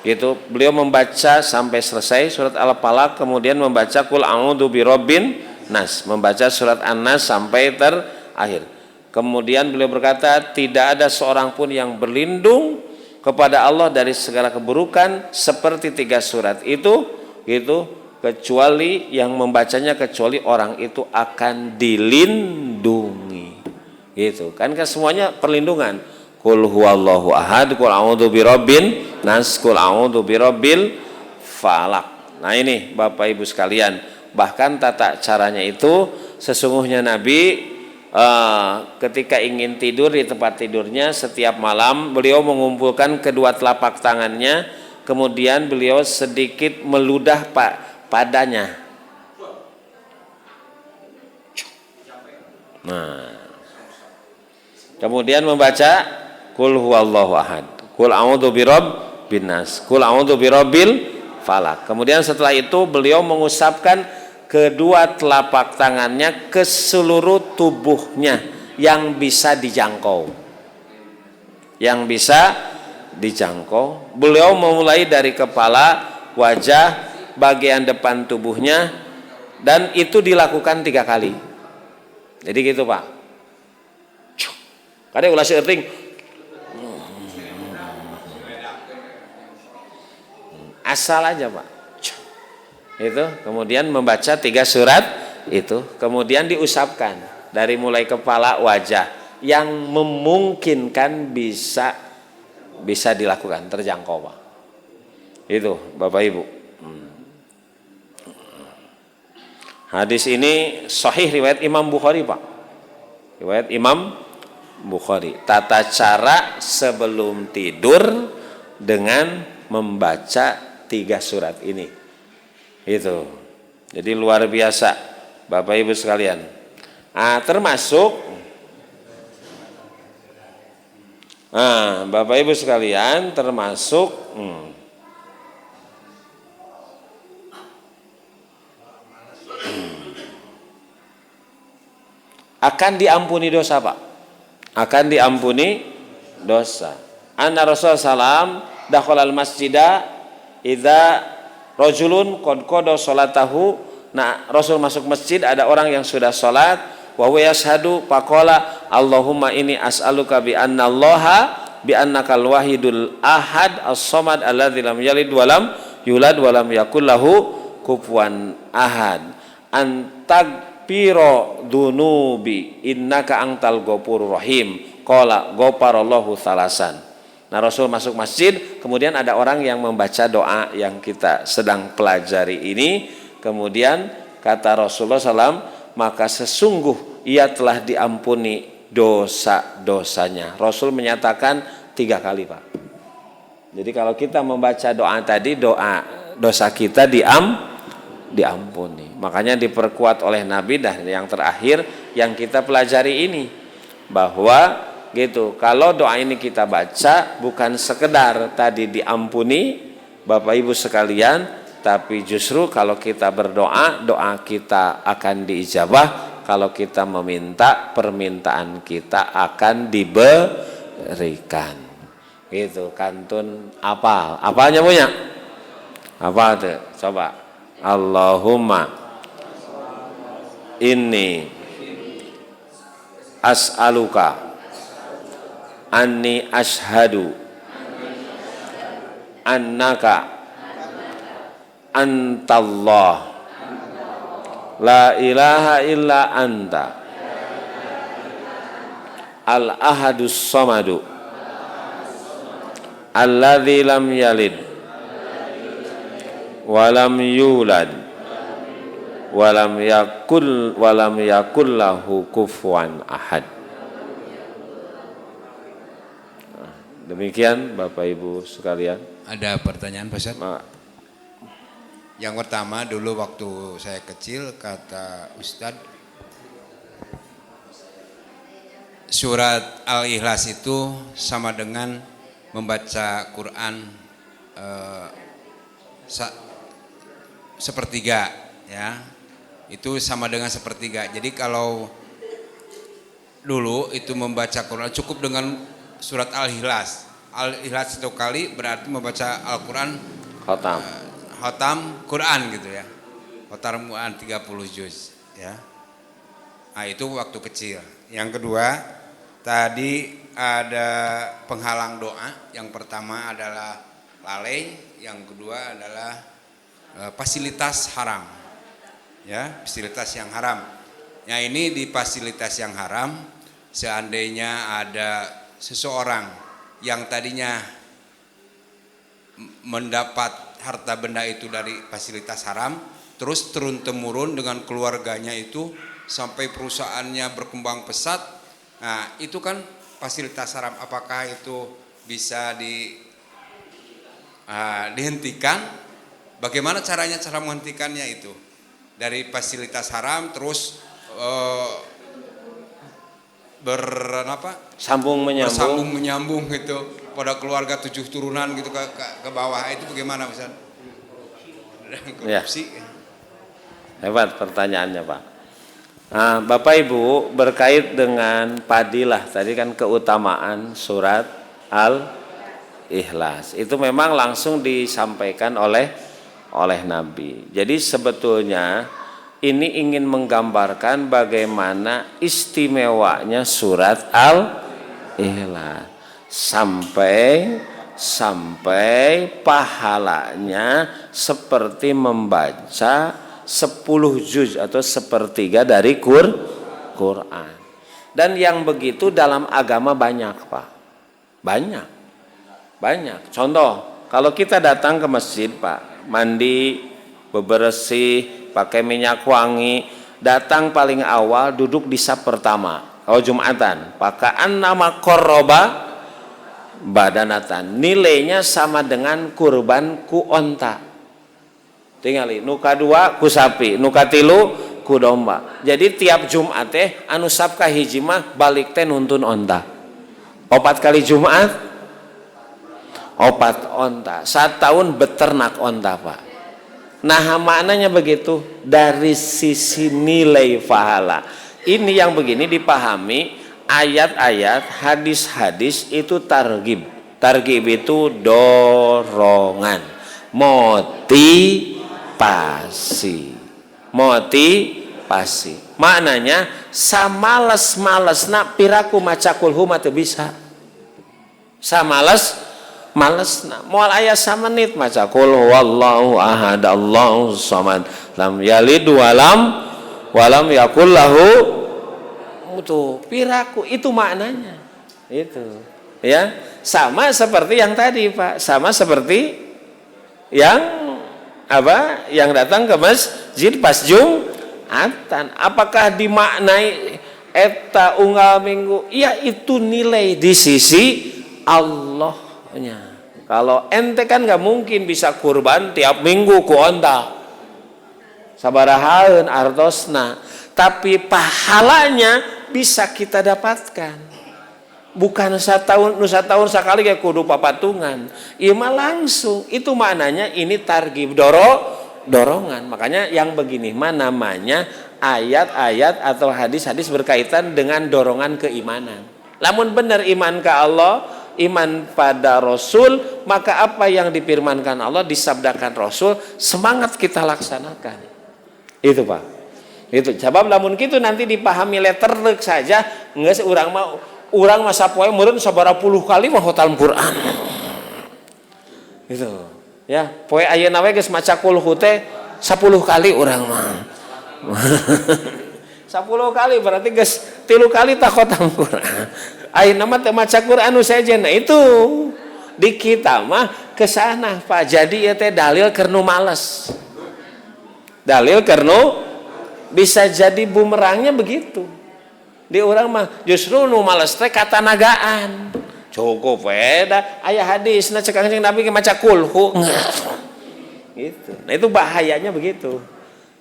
Gitu, beliau membaca sampai selesai surat Al-Falaq, kemudian membaca qul a'udzu birabbin nas, membaca surat An-Nas sampai terakhir. Kemudian beliau berkata, tidak ada seorang pun yang berlindung kepada Allah dari segala keburukan seperti 3 surat itu, gitu, kecuali yang membacanya, kecuali orang itu akan dilindungi. Gitu kan, semuanya perlindungan. Qul huwallahu ahad, qul a'udzu birabbin nas, qul a'udzu birabbil falaq. Nah ini Bapak Ibu sekalian, bahkan tata caranya itu sesungguhnya Nabi ketika ingin tidur di tempat tidurnya setiap malam, beliau mengumpulkan kedua telapak tangannya, kemudian beliau sedikit meludah padanya. Nah, kemudian membaca qul huwallahu ahad, qul a'udzu birabbin nas, qul a'udzu birabbil falaq. Kemudian setelah itu beliau mengusapkan kedua telapak tangannya ke seluruh tubuhnya yang bisa dijangkau. Yang bisa dijangkau. Beliau memulai dari kepala, wajah, bagian depan tubuhnya, dan itu dilakukan 3 kali. Jadi gitu Pak. Kadang ulah seuting. Asal aja Pak. Itu kemudian membaca 3 surat itu, kemudian diusapkan dari mulai kepala, wajah, yang memungkinkan bisa dilakukan, terjangkau Pak. Itu Bapak Ibu. Hadis ini sahih riwayat Imam Bukhari Pak. Riwayat Imam Bukhari. Tata cara sebelum tidur dengan membaca 3 surat ini. Itu. Jadi luar biasa Bapak Ibu sekalian. Termasuk Bapak Ibu sekalian termasuk akan diampuni dosa, Pak. Akan diampuni dosa. Anna Rasulullah sallam dakhalal masjida idza rajulun qad qada salatahu. Nah, Rasul masuk masjid, ada orang yang sudah salat, wa huwa yashhadu faqala Allahumma inni as'aluka bi anna Allaha bi annakal wahidul ahad as-samad alladzi lam yalid wa lam yulad wa lam yakul lahu kufuwan ahad. Antagfiro dunubi innaka antal ghafurur rahim. Qala ghafarallahu salasan. Nah, Rasul masuk masjid, kemudian ada orang yang membaca doa yang kita sedang pelajari ini. Kemudian kata Rasulullah SAW, maka sesungguh ia telah diampuni dosa-dosanya. Rasul menyatakan 3 kali, Pak. Jadi kalau kita membaca doa tadi, dosa kita diampuni. Makanya diperkuat oleh Nabi. Dan yang terakhir yang kita pelajari ini, bahwa gitu, kalau doa ini kita baca bukan sekedar tadi diampuni Bapak Ibu sekalian, tapi justru kalau kita berdoa, doa kita akan diijabah. Kalau kita meminta, permintaan kita akan diberikan. Gitu, kantun apal. Apalnya punya? Apa tuh? Coba. Allahumma inni as'aluka anni ashhadu annaka antallah la ilaha illa anta al-ahadus samadu alladzi lam yalid walam yulad walam yakul lahu kufuwan ahad. Demikian Bapak Ibu sekalian. Ada pertanyaan Pak Ustaz? Yang pertama, dulu waktu saya kecil kata Ustadz, surat Al-Ikhlas itu sama dengan membaca Quran sepertiga, ya. Itu sama dengan sepertiga. Jadi kalau dulu itu membaca Quran cukup dengan surat Al-Ikhlas. Al-Ikhlas 1 kali berarti membaca Al-Quran Khatam Quran gitu ya. Khatam Quran 30 juz ya. Nah, itu waktu kecil. Yang kedua, tadi ada penghalang doa. Yang pertama adalah lalai, yang kedua adalah fasilitas haram. Ya, fasilitas yang haram. Ya, ini di fasilitas yang haram, seandainya ada seseorang yang tadinya mendapat harta benda itu dari fasilitas haram, terus turun-temurun dengan keluarganya itu sampai perusahaannya berkembang pesat. Nah, itu kan fasilitas haram. Apakah itu bisa dihentikan? Bagaimana caranya, cara menghentikannya itu? Dari fasilitas haram terus bersambung menyambung gitu pada keluarga 7 turunan gitu ke bawah, itu bagaimana Ustaz? Ya. Hebat pertanyaannya, Pak. Nah, Bapak Ibu, berkait dengan fadilah tadi kan, keutamaan surat Al-Ikhlas itu memang langsung disampaikan oleh Nabi. Jadi sebetulnya ini ingin menggambarkan bagaimana istimewanya surat Al-Ikhlas, sampai pahalanya seperti membaca 10 juz atau sepertiga dari Quran. Dan yang begitu dalam agama banyak, Pak. Banyak. Contoh, kalau kita datang ke masjid, Pak, mandi, bebersih, pakai minyak wangi, datang paling awal duduk di saf pertama. kalau Jumatan, pakaan nama korroba badanatan, nilainya sama dengan kurban ku onta. Tingali nuka dua ku sapi, nuka tilu ku domba. Jadi tiap Jumat anu sabka hiji mah balik teh nuntun onta. 4 kali Jumat 4 onta. 1 tahun beternak onta, Pak. Nah, maknanya begitu dari sisi nilai pahala. Ini yang begini dipahami, ayat-ayat, hadis-hadis itu targhib. Targhib itu dorongan, motivasi. Motivasi. Maknanya samales-malesna piraku maca kulhu mah teu bisa. Malesna moal aya samenit maca qul huwallahu ahad Allahu samad lam yalid walam yakul lahu itu piraku, itu maknanya itu ya, sama seperti yang tadi Pak, sama seperti yang apa yang datang ke masjid pas Jumatan. Apakah dimaknai eta unggal minggu? Ya, itu nilai di sisi Allahnya. Kalau ente kan nggak mungkin bisa kurban tiap minggu ku onta sabarahaeun artosna, tapi pahalanya bisa kita dapatkan. Bukan setahun sekali kayak kudu papatungan. Ieu mah langsung. Itu maknanya ini targhib, dorongan. Makanya yang begini mah namanya ayat-ayat atau hadis-hadis berkaitan dengan dorongan keimanan. Lamun benar iman ke Allah, iman pada Rasul, maka apa yang difirmankan Allah, disabdakan Rasul, semangat kita laksanakan. Itu Pak. Itu sebab lamun kitu nanti dipahami letterlek saja, geus urang mah sapoe meureun sabaraha puluh kali mah hotal Quran. Gitu. Ya, poe ayeuna we geus maca kulhu teh 10 kali urang mah. 10 kali berarti geus 3 kali tak khotam Quran. Ayeuna mah teu maca Quran nu sejen. Nah itu di kita mah kesana Pak. Jadi ieu teh dalil keur nu males. Dalil keur nu bisa jadi bumerangnya begitu. Di urang mah justru nu males teh kata nagaan. Cukup we da aya hadisna cek Kanjeng Nabi maca kulhu. Gitu. Nah itu bahayanya begitu.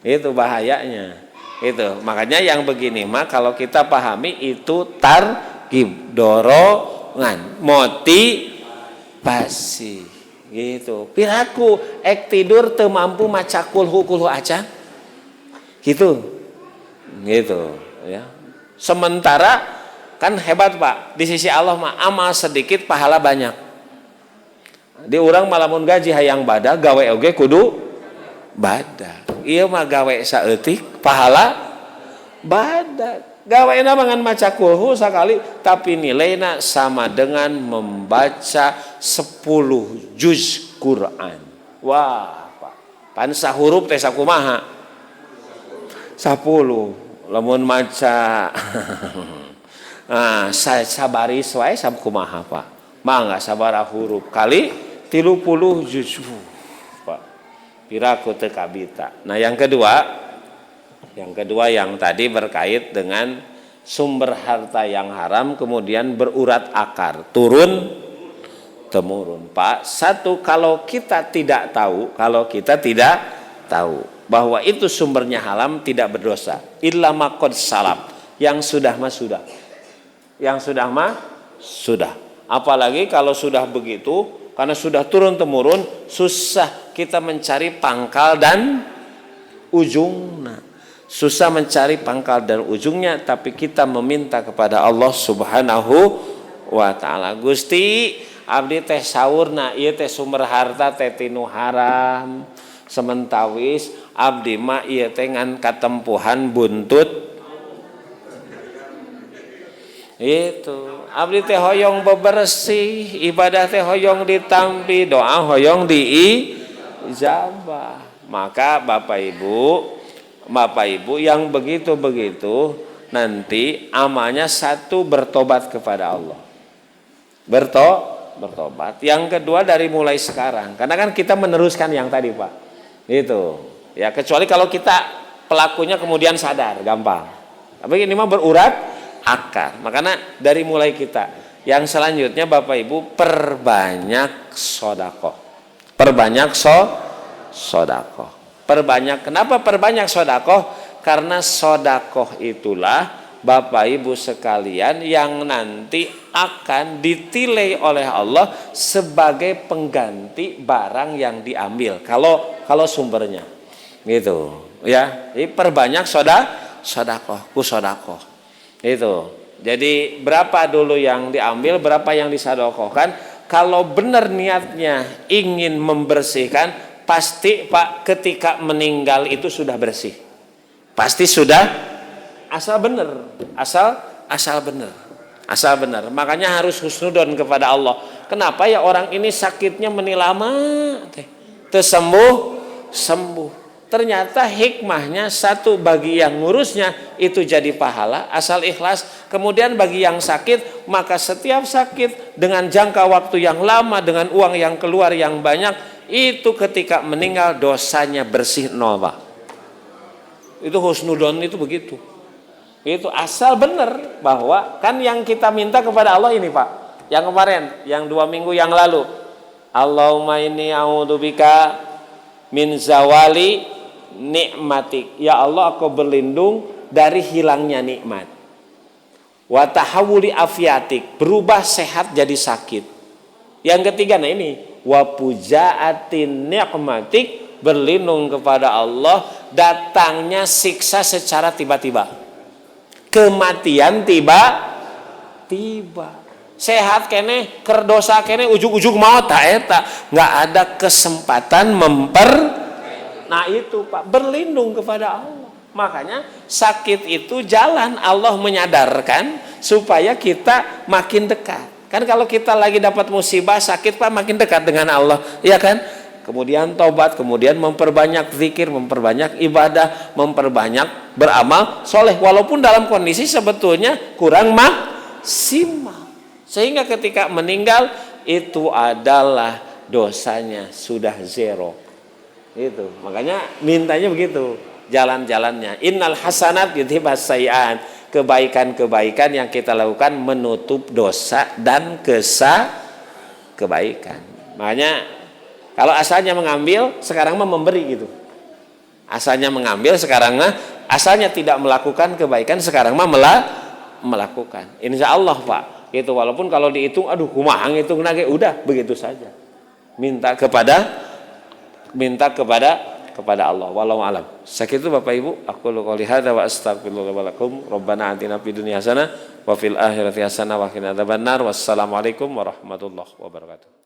Itu bahayanya. Itu makanya yang begini mah kalau kita pahami itu targhib, dorongan, motivasi gitu. Piraku ek tidur teu mampu maca kulhu acan gitu ya. Sementara kan hebat Pak, di sisi Allah mah amal sedikit pahala banyak. Di urang malamun gaji hayang badag gawe oge kudu badag. Ieu mah gawe saeutik pahala badag. Gaweana mangan maca kulhu sakali tapi nilaina sama dengan membaca 10 juz Quran. Wah, Pak. Pan sahuruf teh sakumaha? 10. Lamun maca sabaris wae sakumaha, Pak? Mangga sabaraha huruf kali 30 juz. Piraku teu kabita. Nah, yang kedua yang tadi berkait dengan sumber harta yang haram kemudian berurat akar, turun temurun. Pak, satu kalau kita tidak tahu bahwa itu sumbernya haram tidak berdosa. Illa ma qad salaf. Yang sudah mah sudah. Yang sudah mah sudah. Apalagi kalau sudah begitu karena sudah turun temurun, susah kita mencari pangkal dan ujungnya. Susah mencari pangkal dan ujungnya, tapi kita meminta kepada Allah Subhanahu wa taala. Gusti, abdi teh saurna ieu teh sumber harta teh tinu haram. Sementawis abdi mah ieu teh ngan katempuhan buntut. Itu abdi teh hoyong bebersih, ibadah teh hoyong ditampi, doa hoyong diijabah. Maka Bapak Ibu yang begitu nanti amalnya satu bertobat kepada Allah. Bertobat. Yang kedua dari mulai sekarang, karena kan kita meneruskan yang tadi Pak. Itu. Ya kecuali kalau kita pelakunya kemudian sadar, gampang. Tapi ini mah berurat akar. Makanya dari mulai kita, yang selanjutnya Bapak Ibu perbanyak sedekah. Perbanyak sedekah. Perbanyak. Kenapa perbanyak sedekah? Karena sedekah itulah Bapak Ibu sekalian yang nanti akan ditilai oleh Allah sebagai pengganti barang yang diambil. Kalau sumbernya, gitu, ya. Jadi perbanyak sedekah. Itu. Jadi berapa dulu yang diambil, berapa yang disedekahkan. Kalau benar niatnya ingin membersihkan, pasti Pak ketika meninggal itu sudah bersih. Pasti sudah. Asal benar. Makanya harus husnudon kepada Allah. Kenapa ya orang ini sakitnya menilama sembuh. Ternyata hikmahnya satu, bagi yang ngurusnya itu jadi pahala asal ikhlas. Kemudian bagi yang sakit, maka setiap sakit dengan jangka waktu yang lama, dengan uang yang keluar yang banyak, itu ketika meninggal dosanya bersih nol, Pak. Itu husnudon itu begitu. Itu asal benar bahwa kan yang kita minta kepada Allah ini Pak, yang kemarin, yang 2 minggu yang lalu, Allahumma inni a'udzubika min zawali nikmatik. Ya Allah, aku berlindung dari hilangnya nikmat. Wa tahawuli afiatik, berubah sehat jadi sakit. Yang ketiga, nah ini, wa pujaatin nikmatik, berlindung kepada Allah datangnya siksa secara tiba-tiba. Kematian tiba-tiba. Sehat kene, kerdosa kene, ujug-ujug maut tak eta. Nggak ada kesempatan Nah itu Pak, berlindung kepada Allah. Makanya sakit itu jalan Allah menyadarkan supaya kita makin dekat. Kan kalau kita lagi dapat musibah, sakit Pak, makin dekat dengan Allah, iya kan? Kemudian taubat, kemudian memperbanyak zikir, memperbanyak ibadah, memperbanyak beramal soleh, walaupun dalam kondisi sebetulnya kurang maksimal. Sehingga ketika meninggal itu adalah dosanya sudah zero. Itu makanya mintanya begitu jalan-jalannya. Innal hasanat yudhibas sayyi'at. Kebaikan-kebaikan yang kita lakukan menutup dosa dan kebaikan. Makanya kalau asalnya mengambil, sekarang mah memberi gitu. Asalnya mengambil, sekarang mah asalnya tidak melakukan kebaikan, sekarang mah melakukan. Insya Allah Pak, itu walaupun kalau dihitung, aduh kumaha ngitung nage, udah begitu saja. Minta kepada Allah. Wallahu alam. Sakitu Bapak Ibu, aku qouli hadza wa astaghfirullah wa lakum. Rabbana atina fid dunya hasanah wa fil akhirati hasanah wa qina adzabannar. Wassalamualaikum warahmatullahi wabarakatuh.